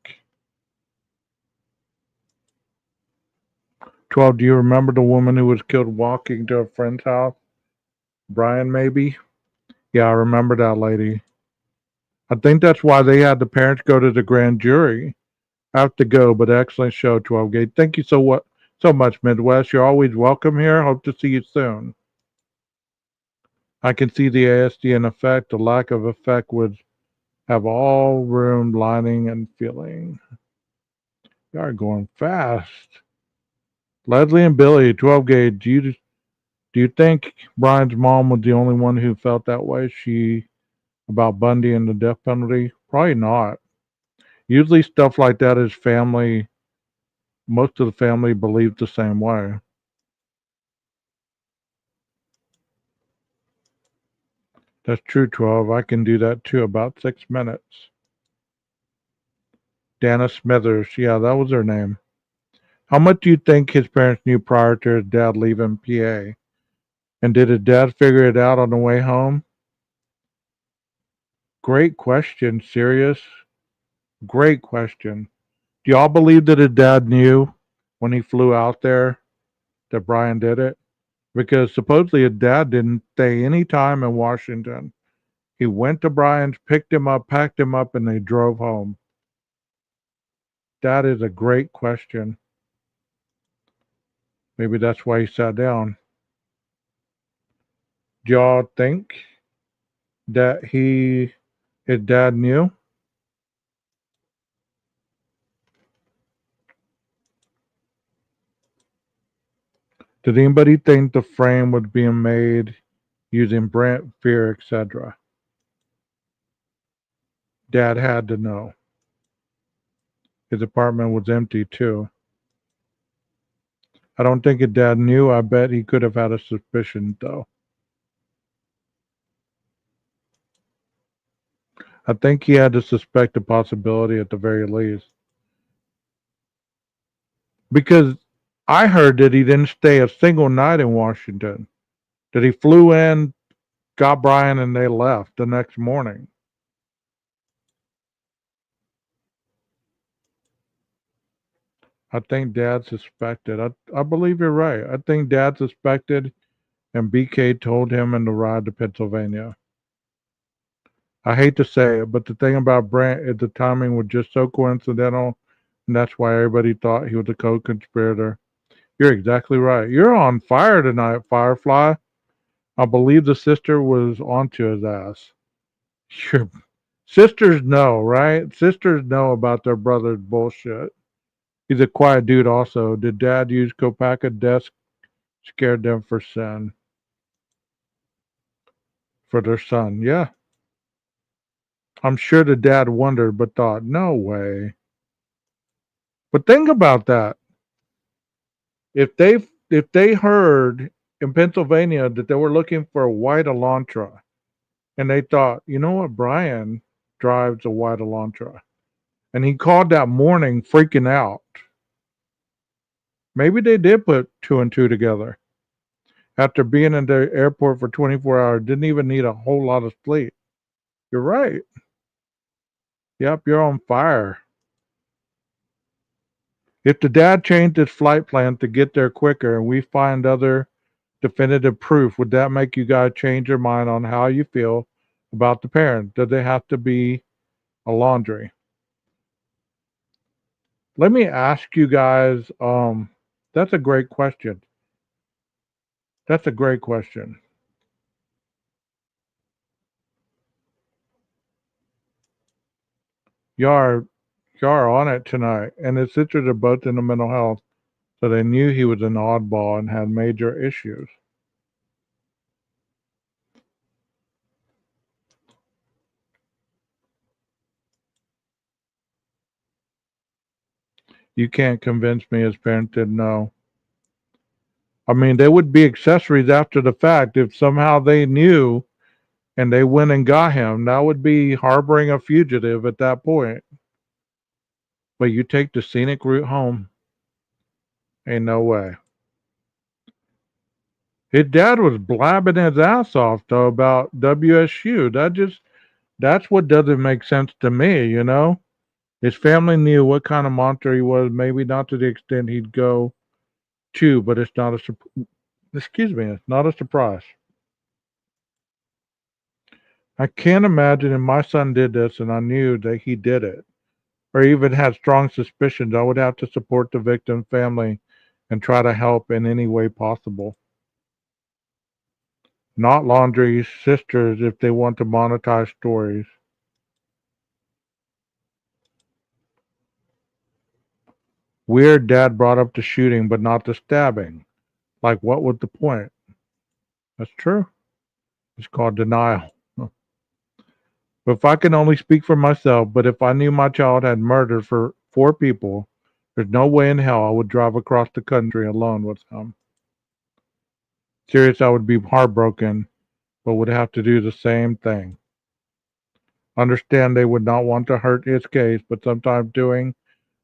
12, do you remember the woman who was killed walking to a friend's house? Brian, maybe? Yeah, I remember that lady. I think that's why they had the parents go to the grand jury. I have to go, but excellent show, 12 Gate. Thank you so much, Midwest. You're always welcome here. Hope to see you soon. I can see the ASD in effect. The lack of effect would have all room lining and feeling. You are going fast. Leslie and Billy, 12 Gate. Do you think Brian's mom was the only one who felt that way? She about Bundy and the death penalty? Probably not. Usually stuff like that is family. Most of the family believes the same way. That's true, 12. I can do that too. About 6 minutes. Dana Smithers. Yeah, that was her name. How much do you think his parents knew prior to his dad leaving PA? And did his dad figure it out on the way home? Great question, Sirius. Great question. Do y'all believe that his dad knew when he flew out there that Brian did it? Because supposedly his dad didn't stay any time in Washington. He went to Brian's, picked him up, packed him up, and they drove home. That is a great question. Maybe that's why he sat down. Do y'all think that his dad knew? Did anybody think the frame was being made using Brent, fear, etc.? Dad had to know. His apartment was empty too. I don't think his dad knew. I bet he could have had a suspicion though. I think he had to suspect a possibility at the very least. Because I heard that he didn't stay a single night in Washington. That he flew in, got Brian, and they left the next morning. I think Dad suspected. I believe you're right. I think Dad suspected, and BK told him in the ride to Pennsylvania. I hate to say it, but the thing about Brent is the timing was just so coincidental, and that's why everybody thought he was a co-conspirator. You're exactly right. You're on fire tonight, Firefly. I believe the sister was onto his ass. Your sisters know, right? Sisters know about their brother's bullshit. He's a quiet dude also. Did Dad use Kopaka desk? Scared them for sin. For their son. Yeah. I'm sure the dad wondered but thought, no way. But think about that. If they heard in Pennsylvania that they were looking for a white Elantra and they thought, you know what, Brian drives a white Elantra. And he called that morning freaking out. Maybe they did put two and two together. After being in the airport for 24 hours, didn't even need a whole lot of sleep. You're right. Yep, you're on fire. If the dad changed his flight plan to get there quicker and we find other definitive proof, would that make you guys change your mind on how you feel about the parent? Does they have to be a laundry? Let me ask you guys, that's a great question. That's a great question. Y'all are, y'all are on it tonight. And his sisters are both in the mental health, so they knew he was an oddball and had major issues. You can't convince me his parents didn't know. I mean, they would be accessories after the fact if somehow they knew and they went and got him. That would be harboring a fugitive at that point. But you take the scenic route home. Ain't no way. His dad was blabbing his ass off though about WSU. That's what doesn't make sense to me, you know? His family knew what kind of monster he was, maybe not to the extent he'd go to, but it's not a excuse me, it's not a surprise. I can't imagine if my son did this and I knew that he did it, or even had strong suspicions, I would have to support the victim's family and try to help in any way possible. Not laundry sisters if they want to monetize stories. Weird dad brought up the shooting but not the stabbing. Like, what was the point? That's true. It's called denial. If I can only speak for myself, but if I knew my child had murdered for 4 people, there's no way in hell I would drive across the country alone with him. Serious, I would be heartbroken, but would have to do the same thing. Understand they would not want to hurt his case, but sometimes doing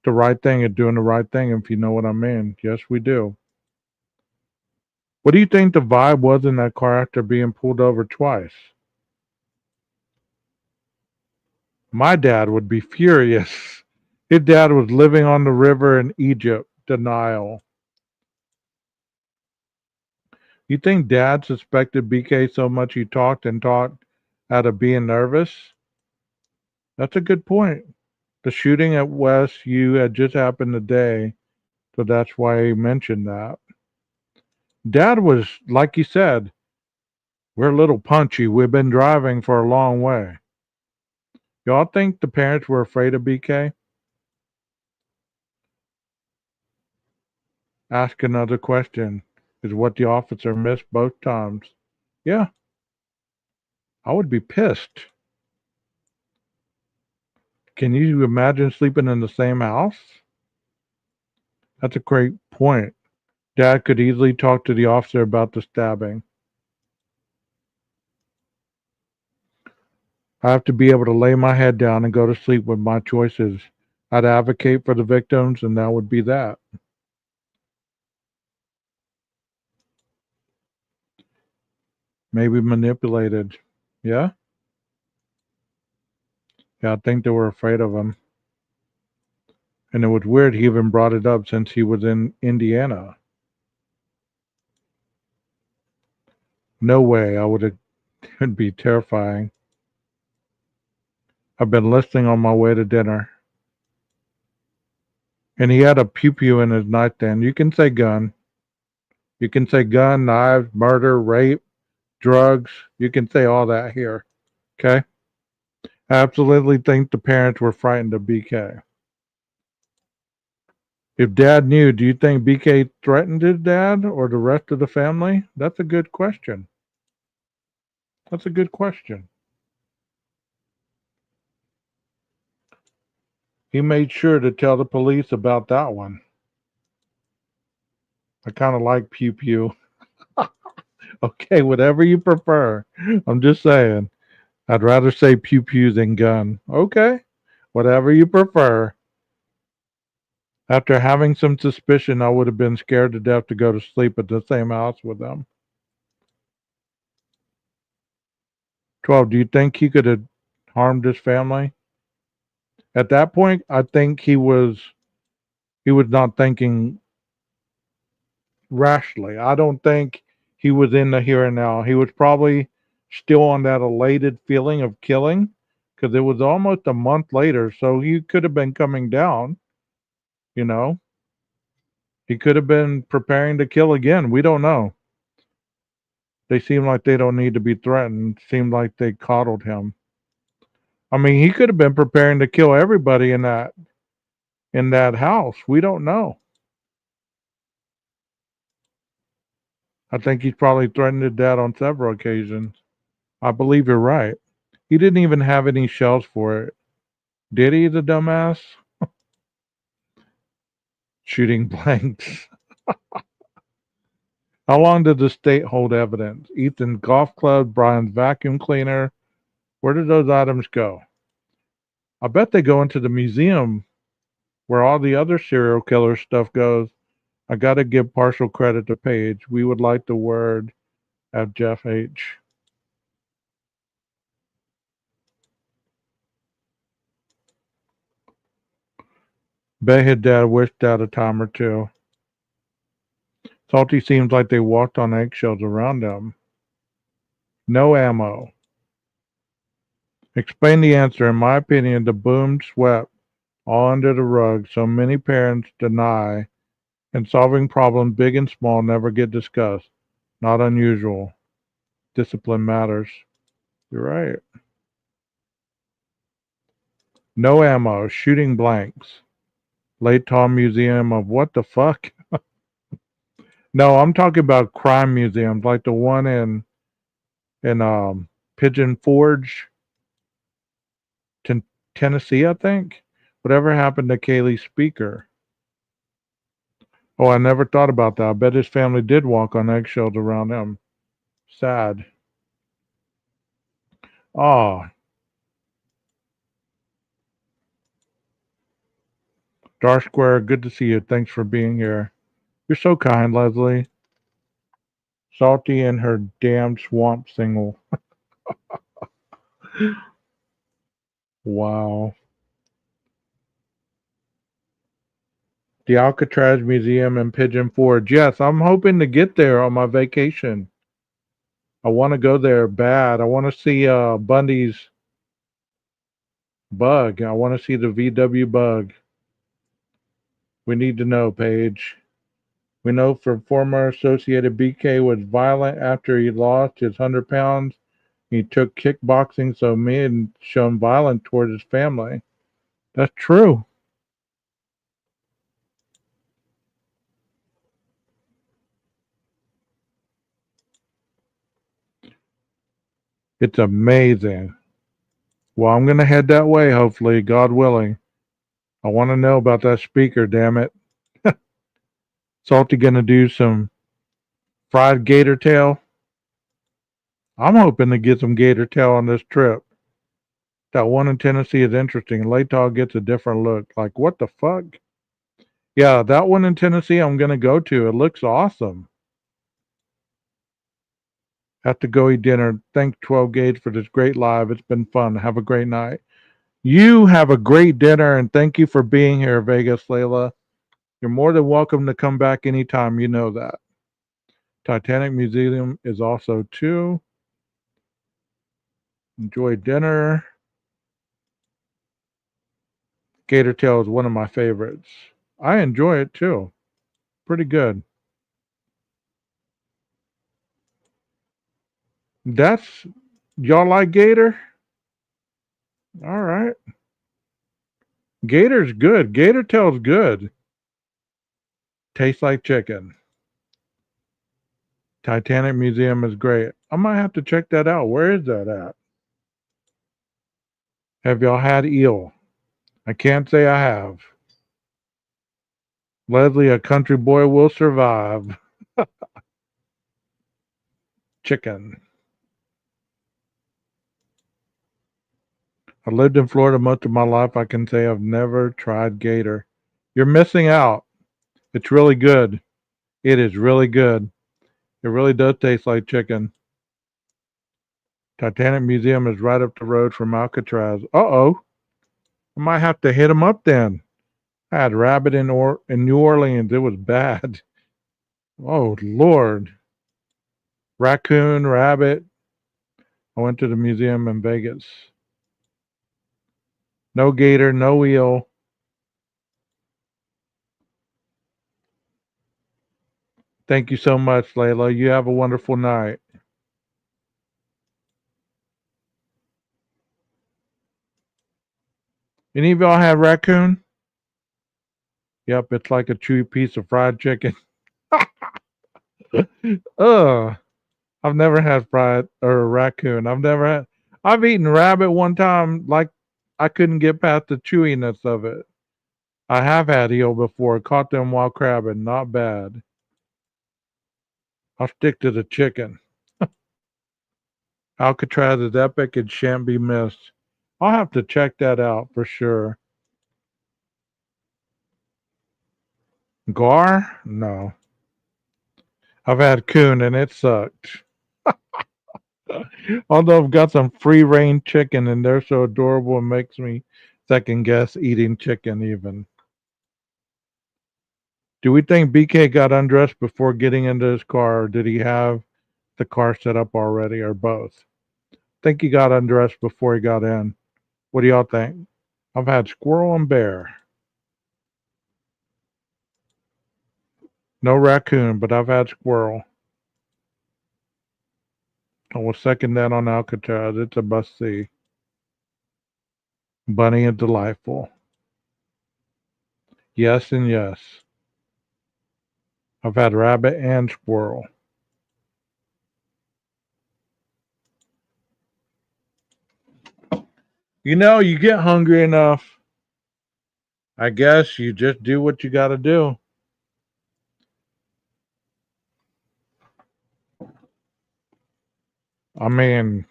the right thing is doing the right thing, if you know what I mean. Yes, we do. What do you think the vibe was in that car after being pulled over twice? My dad would be furious. His dad was living on the river in Egypt. Denial. You think dad suspected BK so much he talked and talked out of being nervous? That's a good point. The shooting at West U had just happened today, so that's why he mentioned that. Dad was, like you said, we're a little punchy. We've been driving for a long way. Y'all think the parents were afraid of BK? Ask another question. Is what the officer missed both times. Yeah, I would be pissed. Can you imagine sleeping in the same house? That's a great point. Dad could easily talk to the officer about the stabbing. I have to be able to lay my head down and go to sleep with my choices. I'd advocate for the victims, and that would be that. Maybe manipulated. Yeah? Yeah, I think they were afraid of him. And it was weird he even brought it up since he was in Indiana. No way. I would have, it'd be terrifying. I've been listening on my way to dinner. And he had a pew pew in his nightstand. You can say gun. You can say gun, knives, murder, rape, drugs. You can say all that here. Okay? I absolutely think the parents were frightened of BK. If dad knew, do you think BK threatened his dad or the rest of the family? That's a good question. That's a good question. He made sure to tell the police about that one. I kind of like pew pew. Okay, whatever you prefer. I'm just saying. I'd rather say pew pew than gun. Okay, whatever you prefer. After having some suspicion, I would have been scared to death to go to sleep at the same house with them. 12. Do you think he could have harmed his family? At that point, I think he was not thinking rationally. I don't think he was in the here and now. He was probably still on that elated feeling of killing because it was almost a month later. So he could have been coming down, you know. He could have been preparing to kill again. We don't know. They seem like they don't need to be threatened. Seemed like they coddled him. I mean, he could have been preparing to kill everybody in that house. We don't know. I think he's probably threatened his dad on several occasions. I believe you're right. He didn't even have any shells for it. Did he, the dumbass? Shooting blanks. How long did the state hold evidence? Ethan's golf club, Brian's vacuum cleaner. Where did those items go? I bet they go into the museum where all the other serial killer stuff goes. I gotta give partial credit to Paige. We would like the word at Jeff H. Bet his dad wished out a time or two. Salty seems like they walked on eggshells around him. No ammo. Explain the answer. In my opinion, the boom swept all under the rug, so many parents deny, and solving problems big and small never get discussed. Not unusual. Discipline matters. You're right. No ammo. Shooting blanks. Late Tom Museum of what the fuck? No, I'm talking about crime museums like the one in Pigeon Forge, Ten- Tennessee, I think. Whatever happened to Kaylee's speaker? Oh, I never thought about that. I bet his family did walk on eggshells around him. Sad. Oh, Dark Square, good to see you. Thanks for being here. You're so kind, Leslie. Salty and her damned swamp single. Wow. The Alcatraz Museum in Pigeon Forge. Yes, I'm hoping to get there on my vacation. I want to go there bad. I want to see Bundy's bug. I want to see the VW bug. We need to know, Paige. We know from former Associated BK was violent after he lost his 100 pounds. He took kickboxing, so me and shown violent towards his family. That's true. It's amazing. Well, I'm going to head that way, hopefully, God willing. I want to know about that speaker, damn it. Salty going to do some fried gator tail. I'm hoping to get some gator tail on this trip. That one in Tennessee is interesting. Latah gets a different look. Like, what the fuck? Yeah, that one in Tennessee I'm going to go to. It looks awesome. Have to go eat dinner. Thanks, 12 Gauge, for this great live. It's been fun. Have a great night. You have a great dinner, and thank you for being here, Vegas Layla. You're more than welcome to come back anytime. You know that. Titanic Museum is also too. Enjoy dinner. Gator Tail is one of my favorites. I enjoy it too. Pretty good. That's y'all like Gator? All right. Gator's good. Gator Tail's good. Tastes like chicken. Titanic Museum is great. I might have to check that out. Where is that at? Have y'all had eel? I can't say I have. Leslie, a country boy will survive. Chicken. I lived in Florida most of my life. I can say I've never tried gator. You're missing out. It's really good. It is really good. It really does taste like chicken. Titanic Museum is right up the road from Alcatraz. Uh-oh. I might have to hit them up then. I had rabbit in New Orleans. It was bad. Oh, Lord. Raccoon, rabbit. I went to the museum in Vegas. No gator, no eel. Thank you so much, Layla. You have a wonderful night. Any of y'all have raccoon? Yep, it's like a chewy piece of fried chicken. Ugh. I've never had fried or raccoon. I've eaten rabbit one time, like I couldn't get past the chewiness of it. I have had eel before, caught them while crabbing, not bad. I'll stick to the chicken. Alcatraz is epic and shan't be missed. I'll have to check that out for sure. Gar? No. I've had coon and it sucked. Although I've got some free range chicken and they're so adorable, it makes me second guess eating chicken even. Do we think BK got undressed before getting into his car, or did he have the car set up already, or both? I think he got undressed before he got in. What do y'all think? I've had squirrel and bear. No raccoon, but I've had squirrel. I will second that on Alcatraz. It's a must see. Bunny is delightful. Yes and yes. I've had rabbit and squirrel. You know, you get hungry enough, I guess you just do what you got to do. I mean,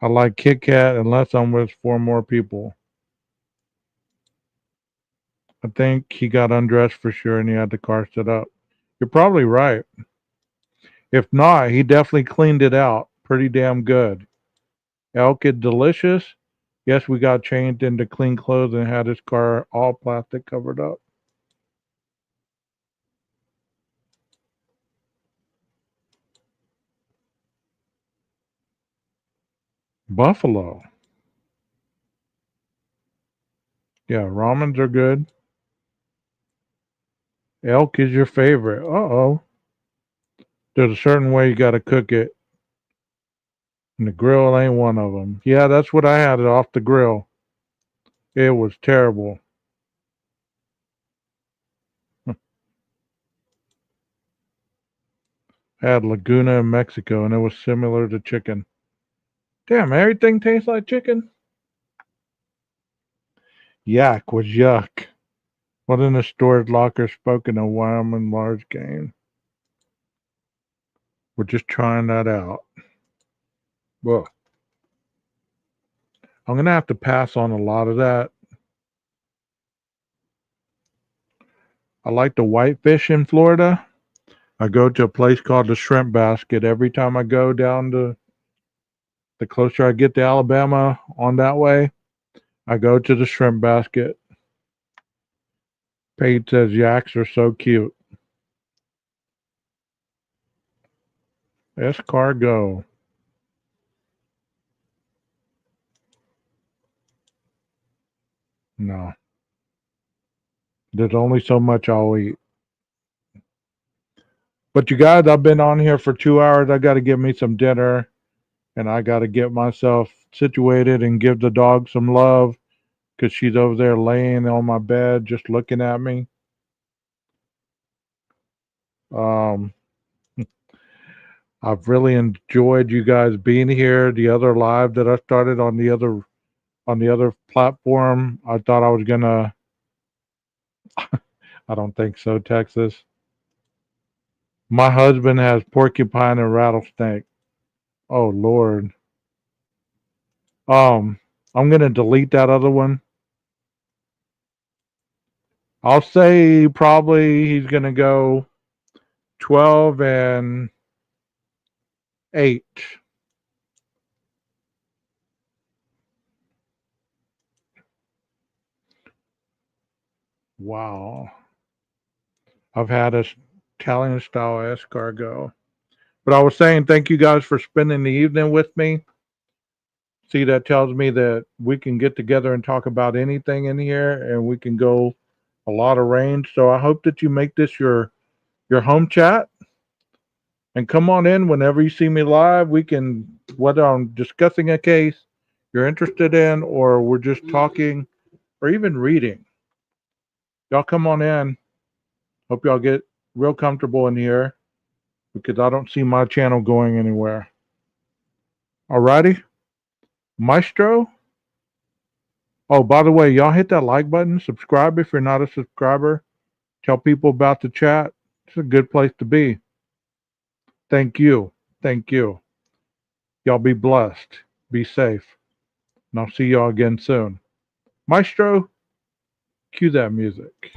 I like Kit Kat unless I'm with four more people. I think he got undressed for sure and he had the car set up. You're probably right. If not, he definitely cleaned it out pretty damn good. Elk is delicious. Yes, we got changed into clean clothes and had his car all plastic covered up. Buffalo. Yeah, ramens are good. Elk is your favorite. Uh-oh. There's a certain way you got to cook it, and the grill ain't one of them. Yeah, that's what I had it off the grill. It was terrible. I had Laguna in Mexico, and it was similar to chicken. Damn, everything tastes like chicken? Yak was yuck. What in the storage locker spoken a Wyoming large game? We're just trying that out. Well, I'm gonna have to pass on a lot of that. I like the whitefish in Florida. I go to a place called the Shrimp Basket every time I go down to the closer I get to Alabama on that way. I go to the Shrimp Basket. Paige says yaks are so cute. Escargot. No. There's only so much I'll eat. But you guys, I've been on here for 2 hours. I got to get me some dinner and I got to get myself situated and give the dog some love because she's over there laying on my bed just looking at me. Um, I've really enjoyed you guys being here. The other live that I started on the other platform, I thought I was gonna. I don't think so, Texas. My husband has porcupine and rattlesnake. Oh Lord. I'm gonna delete that other one. I'll say probably he's gonna go 12-8. Wow. I've had a Italian style escargot. But I was saying thank you guys for spending the evening with me. See, that tells me that we can get together and talk about anything in here and we can go a lot of range. So I hope that you make this your home chat and come on in whenever you see me live. We can, whether I'm discussing a case you're interested in or we're just talking or even reading. Y'all come on in. Hope y'all get real comfortable in here because I don't see my channel going anywhere. Alrighty? Maestro? Oh, by the way, y'all hit that like button. Subscribe if you're not a subscriber. Tell people about the chat. It's a good place to be. Thank you. Thank you. Y'all be blessed. Be safe. And I'll see y'all again soon. Maestro, cue that music.